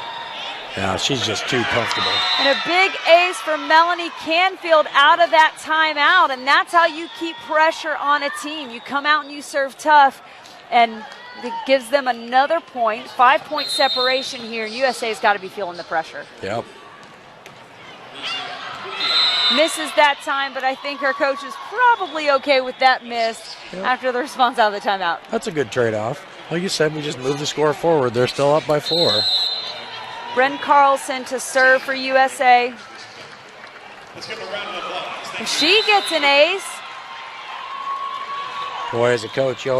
Yeah, she's just too comfortable. And a big ace for Melanie Canfield out of that timeout, and that's how you keep pressure on a team. You come out and you serve tough, and it gives them another point. 5-point separation here, and USA's got to be feeling the pressure. Yep. Misses that time, but I think her coach is probably okay with that miss after the response out of the timeout. That's a good trade-off. Like you said, we just moved the score forward. They're still up by 4. Bren Carlson to serve for USA. Let's give a round of applause. And she gets an ace. Boy, as a coach, you're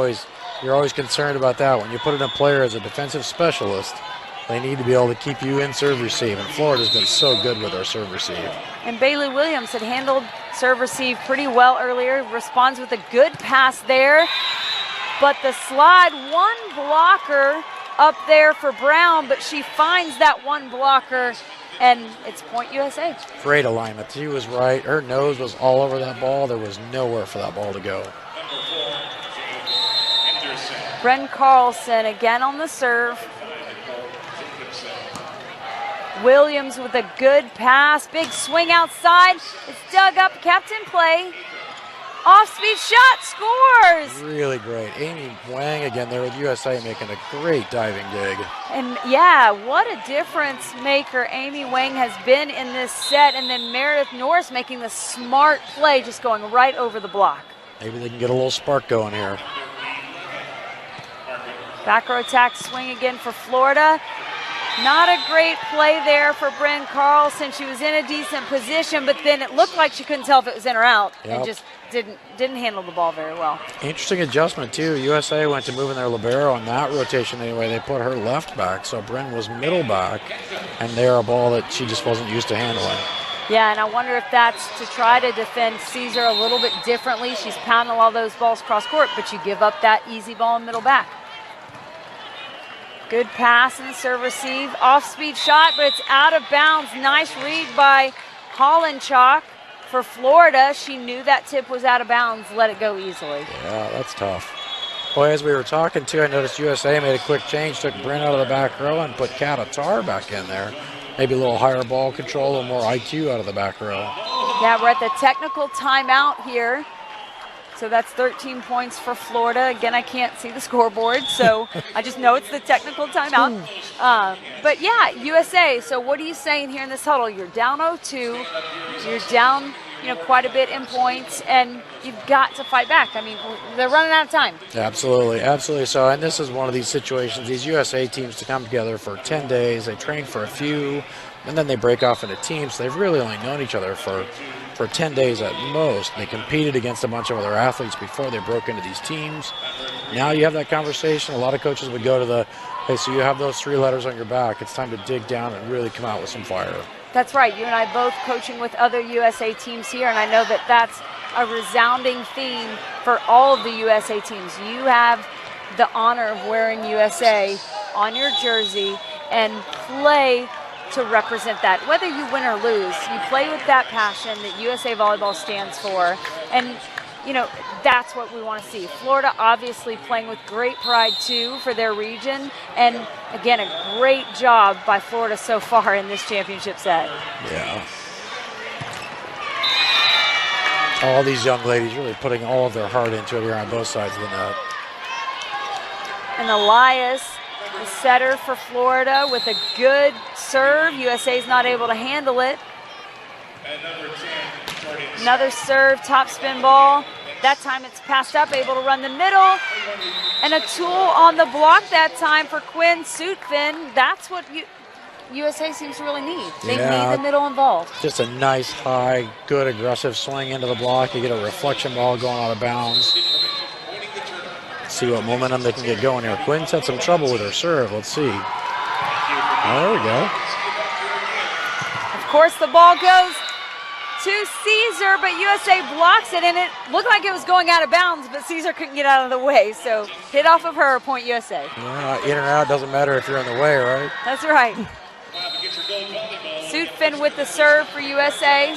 always concerned about that. When you put in a player as a defensive specialist, they need to be able to keep you in serve receive. And Florida's been so good with our serve receive. And Bailey Williams had handled serve receive pretty well earlier. Responds with a good pass there. But the slide, one blocker up there for Brown, but she finds that one blocker, and it's point USA. Great alignment. She was right. Her nose was all over that ball. There was nowhere for that ball to go. Bren Carlson again on the serve. Williams with a good pass. Big swing outside. It's dug up. Kept in play. Off-speed shot. Scores. Really great. Amy Wang again there with USA making a great diving dig. And yeah, what a difference maker Amy Wang has been in this set. And then Meredith Norris making the smart play, just going right over the block. Maybe they can get a little spark going here. Back row attack swing again for Florida. Not a great play there for Bren Carlson. She was in a decent position, but then it looked like she couldn't tell if it was in or out, and just didn't handle the ball very well. Interesting adjustment too. USA went to moving their libero on that rotation anyway. They put her left back, so Bren was middle back, and they're a ball that she just wasn't used to handling. Yeah, and I wonder if that's to try to defend Caesar a little bit differently. She's pounding all those balls cross court, but you give up that easy ball in middle back. Good pass and serve receive. Off-speed shot, but it's out of bounds. Nice read by Hollenchuk for Florida. She knew that tip was out of bounds. Let it go easily. Yeah, that's tough. Boy, as we were talking too, I noticed USA made a quick change, took Brent out of the back row and put Katatar back in there. Maybe a little higher ball control, a little more IQ out of the back row. Yeah, we're at the technical timeout here. So that's 13 points for Florida. Again, I can't see the scoreboard, so I just know it's the technical timeout. But yeah, USA. So what are you saying here in this huddle? You're down 0-2. You're down, quite a bit in points, and you've got to fight back. I mean, they're running out of time. Absolutely, absolutely. So, and this is one of these situations. These USA teams to come together for 10 days. They train for a few, and then they break off into teams. So they've really only known each other for 10 days at most. They competed against a bunch of other athletes before they broke into these teams. Now you have that conversation. A lot of coaches would go to the, hey, so you have those 3 letters on your back. It's time to dig down and really come out with some fire. That's right. You and I both coaching with other USA teams here, and I know that that's a resounding theme for all of the USA teams. You have the honor of wearing USA on your jersey and play to represent that. Whether you win or lose, you play with that passion that USA Volleyball stands for, and that's what we want to see. Florida obviously playing with great pride too for their region, and again, a great job by Florida so far in this championship set. Yeah. All these young ladies really putting all of their heart into it here on both sides of the net. And Elias, the setter for Florida, with a good serve. USA's not able to handle it. Another serve, top spin ball. That time it's passed up, able to run the middle. And a tool on the block that time for Quinn Sutphin. That's what USA seems to really need. They need the middle involved. Just a nice, high, good, aggressive swing into the block. You get a reflection ball going out of bounds. See what momentum they can get going here. Quinn's had some trouble with her serve. Let's see. Oh, there we go. Of course, the ball goes to Caesar, but USA blocks it, and it looked like it was going out of bounds, but Caesar couldn't get out of the way. So hit off of her, point USA. Yeah, in or out, doesn't matter if you're in the way, right? That's right. Sutphin with the serve for USA.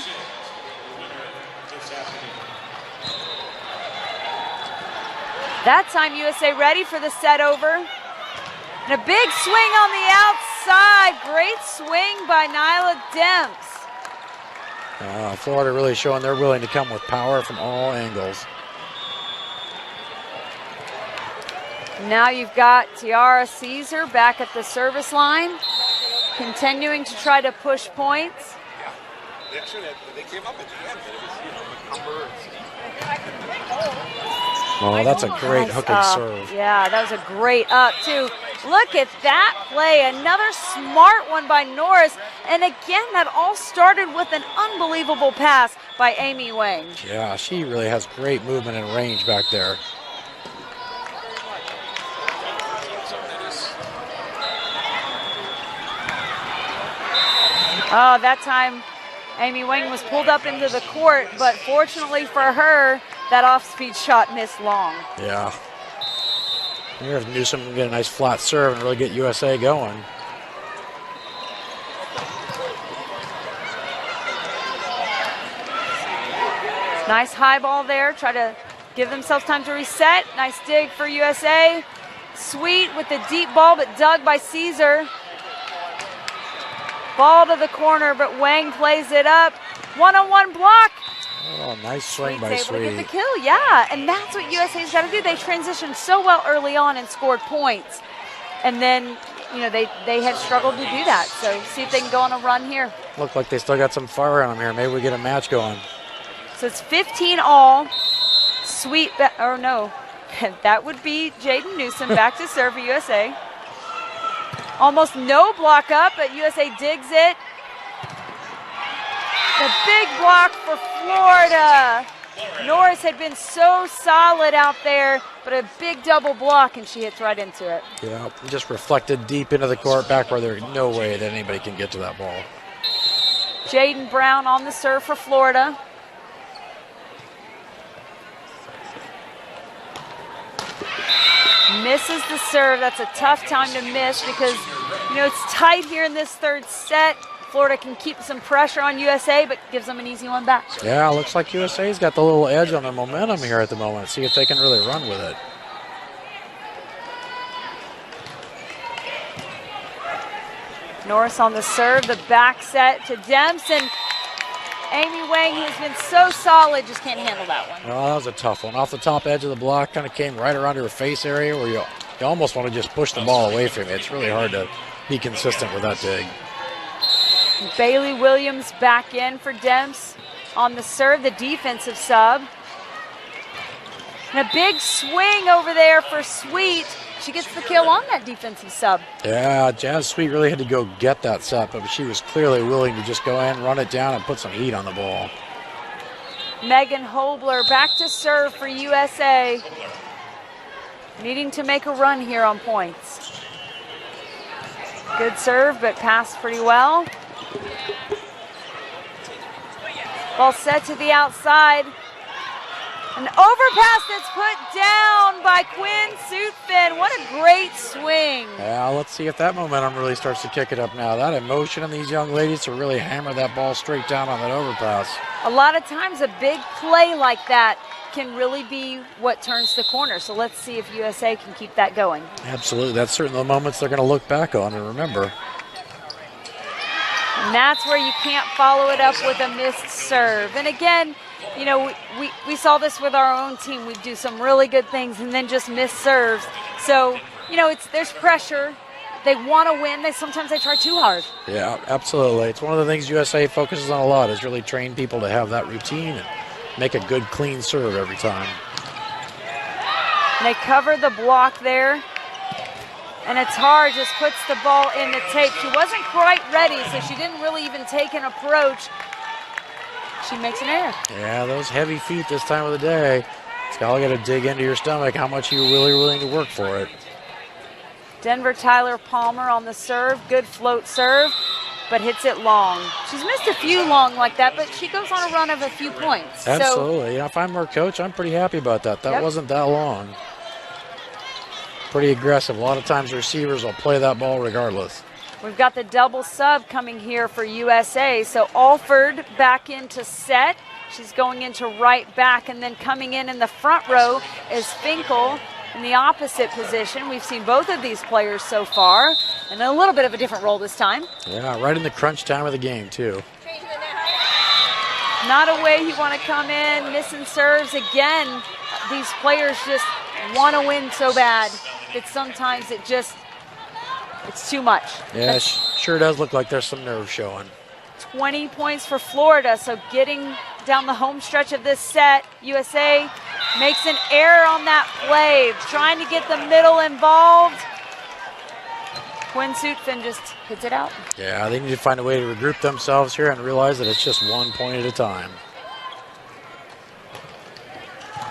That time USA ready for the set over. And a big swing on the outside. Great swing by Nyla Demps. Florida really showing they're willing to come with power from all angles. Now you've got Tiara Caesar back at the service line, continuing to try to push points. Yeah, they came up at the end, but it was, McCumber and Oh, that's a great hooking serve. Yeah, that was a great up, too. Look at that play. Another smart one by Norris. And again, that all started with an unbelievable pass by Amy Wang. Yeah, she really has great movement and range back there. Oh, that time Amy Wang was pulled up into the court, but fortunately for her, that off-speed shot missed long. Yeah. Here's Newsom can get a nice flat serve and really get USA going. Nice high ball there. Try to give themselves time to reset. Nice dig for USA. Sweet with the deep ball, but dug by Caesar. Ball to the corner, but Wang plays it up. One-on-one block. Oh, nice swing by Sweet's able to get the Sweet. kill, yeah. And that's what USA's got to do. They transitioned so well early on and scored points. And then, they had struggled to do that. So see if they can go on a run here. Look like they still got some fire on them here. Maybe we get a match going. So it's 15 all. Sweet, or no, that would be Jaden Newsom back to serve for USA. Almost no block up, but USA digs it. The big block for Florida. Norris had been so solid out there, but a big double block, and she hits right into it. Yeah, just reflected deep into the court, back where there's no way that anybody can get to that ball. Jaden Brown on the serve for Florida. Misses the serve. That's a tough time to miss because, it's tight here in this third set. Florida can keep some pressure on USA, but gives them an easy one back. Yeah, looks like USA's got the little edge on the momentum here at the moment. See if they can really run with it. Norris on the serve, the back set to Demps, and Amy Wang, who's been so solid, just can't handle that one. Oh, that was a tough one. Off the top edge of the block, kind of came right around her face area where you almost want to just push the ball away from it. It's really hard to be consistent with that dig. Bailey Williams back in for Demps on the serve, the defensive sub. And a big swing over there for Sweet. She gets the kill on that defensive sub. Yeah, Jazz Sweet really had to go get that set, but she was clearly willing to just go in, run it down, and put some heat on the ball. Megan Hobler back to serve for USA. Needing to make a run here on points. Good serve, but passed pretty well. Ball set to the outside. An overpass that's put down by Quinn Sutphin. What a great swing. Yeah, let's see if that momentum really starts to kick it up now. That emotion in these young ladies to really hammer that ball straight down on that overpass. A lot of times a big play like that can really be what turns the corner. So let's see if USA can keep that going. Absolutely. That's certainly the moments they're going to look back on and remember. And that's where you can't follow it up with a missed serve. And again, we saw this with our own team. We do some really good things and then just miss serves. So, there's pressure. They want to win. Sometimes they try too hard. Yeah, absolutely. It's one of the things USA focuses on a lot is really train people to have that routine and make a good, clean serve every time. And they cover the block there. And Attar just puts the ball in the tape. She wasn't quite ready, so she didn't really even take an approach. She makes an error. Yeah, those heavy feet this time of the day. It's all got to dig into your stomach how much you're really willing to work for it. Denver Tyler Palmer on the serve. Good float serve, but hits it long. She's missed a few long like that, but she goes on a run of a few points. Absolutely. If I'm her coach, I'm pretty happy about that. That wasn't that long. Pretty aggressive. A lot of times receivers will play that ball regardless. We've got the double sub coming here for USA. So Alford back into set. She's going into right back, and then coming in the front row is Finkel. in the opposite position. We've seen both of these players so far, and a little bit of a different role this time. Yeah, right in the crunch time of the game, too. Not a way you want to come in, missing serves. Again, these players just want to win so bad that sometimes it's too much. Yeah, sure does look like there's some nerve showing. 20 points for Florida, so getting down the home stretch of this set, USA makes an error on that play, trying to get the middle involved. Quinn Sutphin just hits it out. Yeah, they need to find a way to regroup themselves here and realize that it's just 1 point at a time.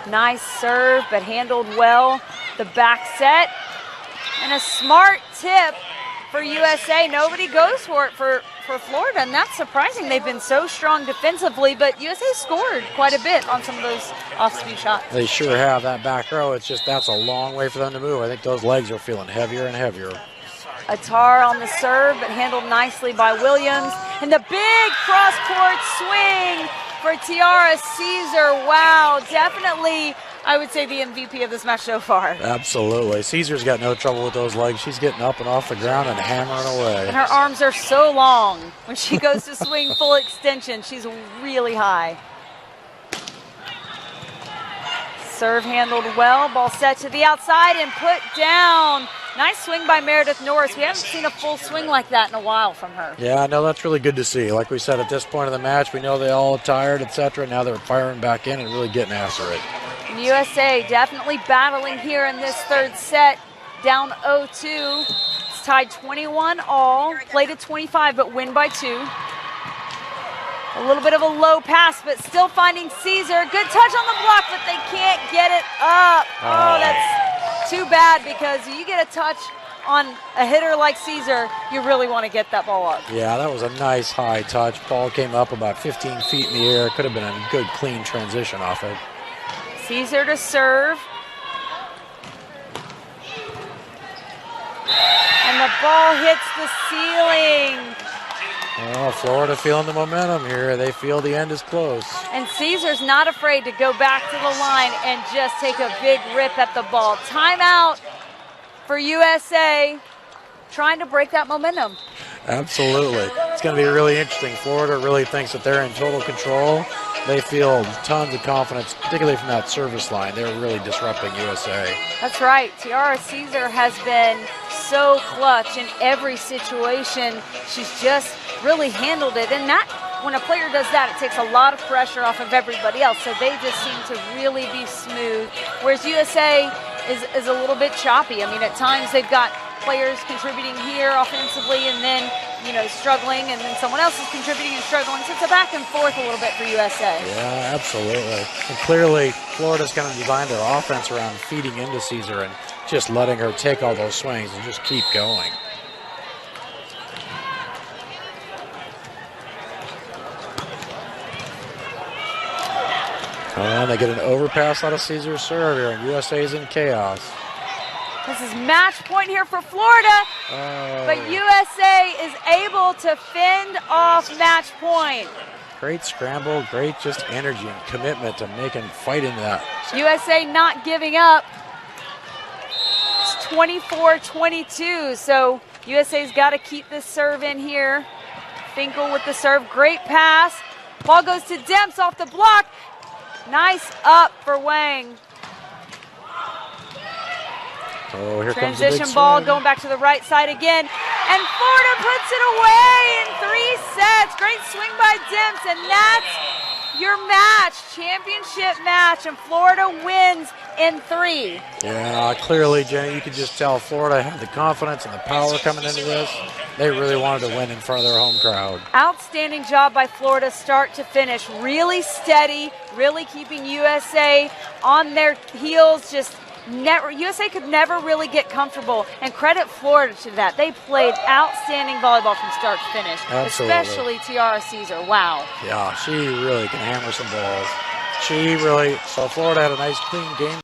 Nice serve, but handled well. The back set, and a smart tip for USA. Nobody goes for it for Florida, and that's surprising. They've been so strong defensively, but USA scored quite a bit on some of those off-speed shots. They sure have that back row. It's just that's a long way for them to move. I think those legs are feeling heavier and heavier. Attar on the serve, but handled nicely by Williams. And the big cross-court swing for Tiara Caesar. Wow, definitely, I would say, the MVP of this match so far. Absolutely. Caesar's got no trouble with those legs. She's getting up and off the ground and hammering away. And her arms are so long. When she goes to swing full extension, she's really high. Serve handled well. Ball set to the outside and put down. Nice swing by Meredith Norris. We haven't seen a full swing like that in a while from her. Yeah, no, that's really good to see. Like we said, at this point of the match, we know they all tired, etc. Now they're firing back in and really getting after it. And USA definitely battling here in this third set. Down 0-2. It's tied 21 all. Played at 25, but win by 2. A little bit of a low pass, but still finding Caesar. Good touch on the block, but they can't get it up. Oh, that's too bad, because you get a touch on a hitter like Caesar, you really want to get that ball up. Yeah, that was a nice high touch. Ball came up about 15 feet in the air. Could have been a good, clean transition off it. Caesar to serve. And the ball hits the ceiling. Oh, Florida feeling the momentum here. They feel the end is close. And Caesar's not afraid to go back to the line and just take a big rip at the ball. Timeout for USA, trying to break that momentum. Absolutely. It's going to be really interesting. Florida really thinks that they're in total control. They feel tons of confidence, particularly from that service line. They're really disrupting USA. That's right. Tiara Caesar has been so clutch in every situation. She's just really handled it. And that, when a player does that, it takes a lot of pressure off of everybody else. So they just seem to really be smooth. Whereas USA is a little bit choppy. I mean, at times they've got players contributing here offensively and then, struggling, and then someone else is contributing and struggling. So it's a back and forth a little bit for USA. Yeah, absolutely. And clearly, Florida's kind of designed their offense around feeding into Caesar and just letting her take all those swings and just keep going. And they get an overpass out of Caesar's serve here, and USA's in chaos. This is match point here for Florida, but USA is able to fend off match point. Great scramble, great just energy and commitment to making fight into that. USA not giving up. It's 24-22, so USA's got to keep this serve in here. Finkel with the serve, great pass. Ball goes to Demps off the block. Nice up for Wang. Oh, here comes Transition the big ball swing. going back to the right side again. And Florida puts it away in 3 sets. Great swing by Demps, and that's your match, championship match, and Florida wins in 3. Yeah, clearly, Jenny, you could just tell Florida had the confidence and the power coming into this. They really wanted to win in front of their home crowd. Outstanding job by Florida start to finish. Really steady, really keeping USA on their heels. USA could never really get comfortable, and credit Florida to that. They played outstanding volleyball from start to finish, Absolutely. especially Tiara Caesar. Wow. Yeah, she really can hammer some balls. So Florida had a nice clean game.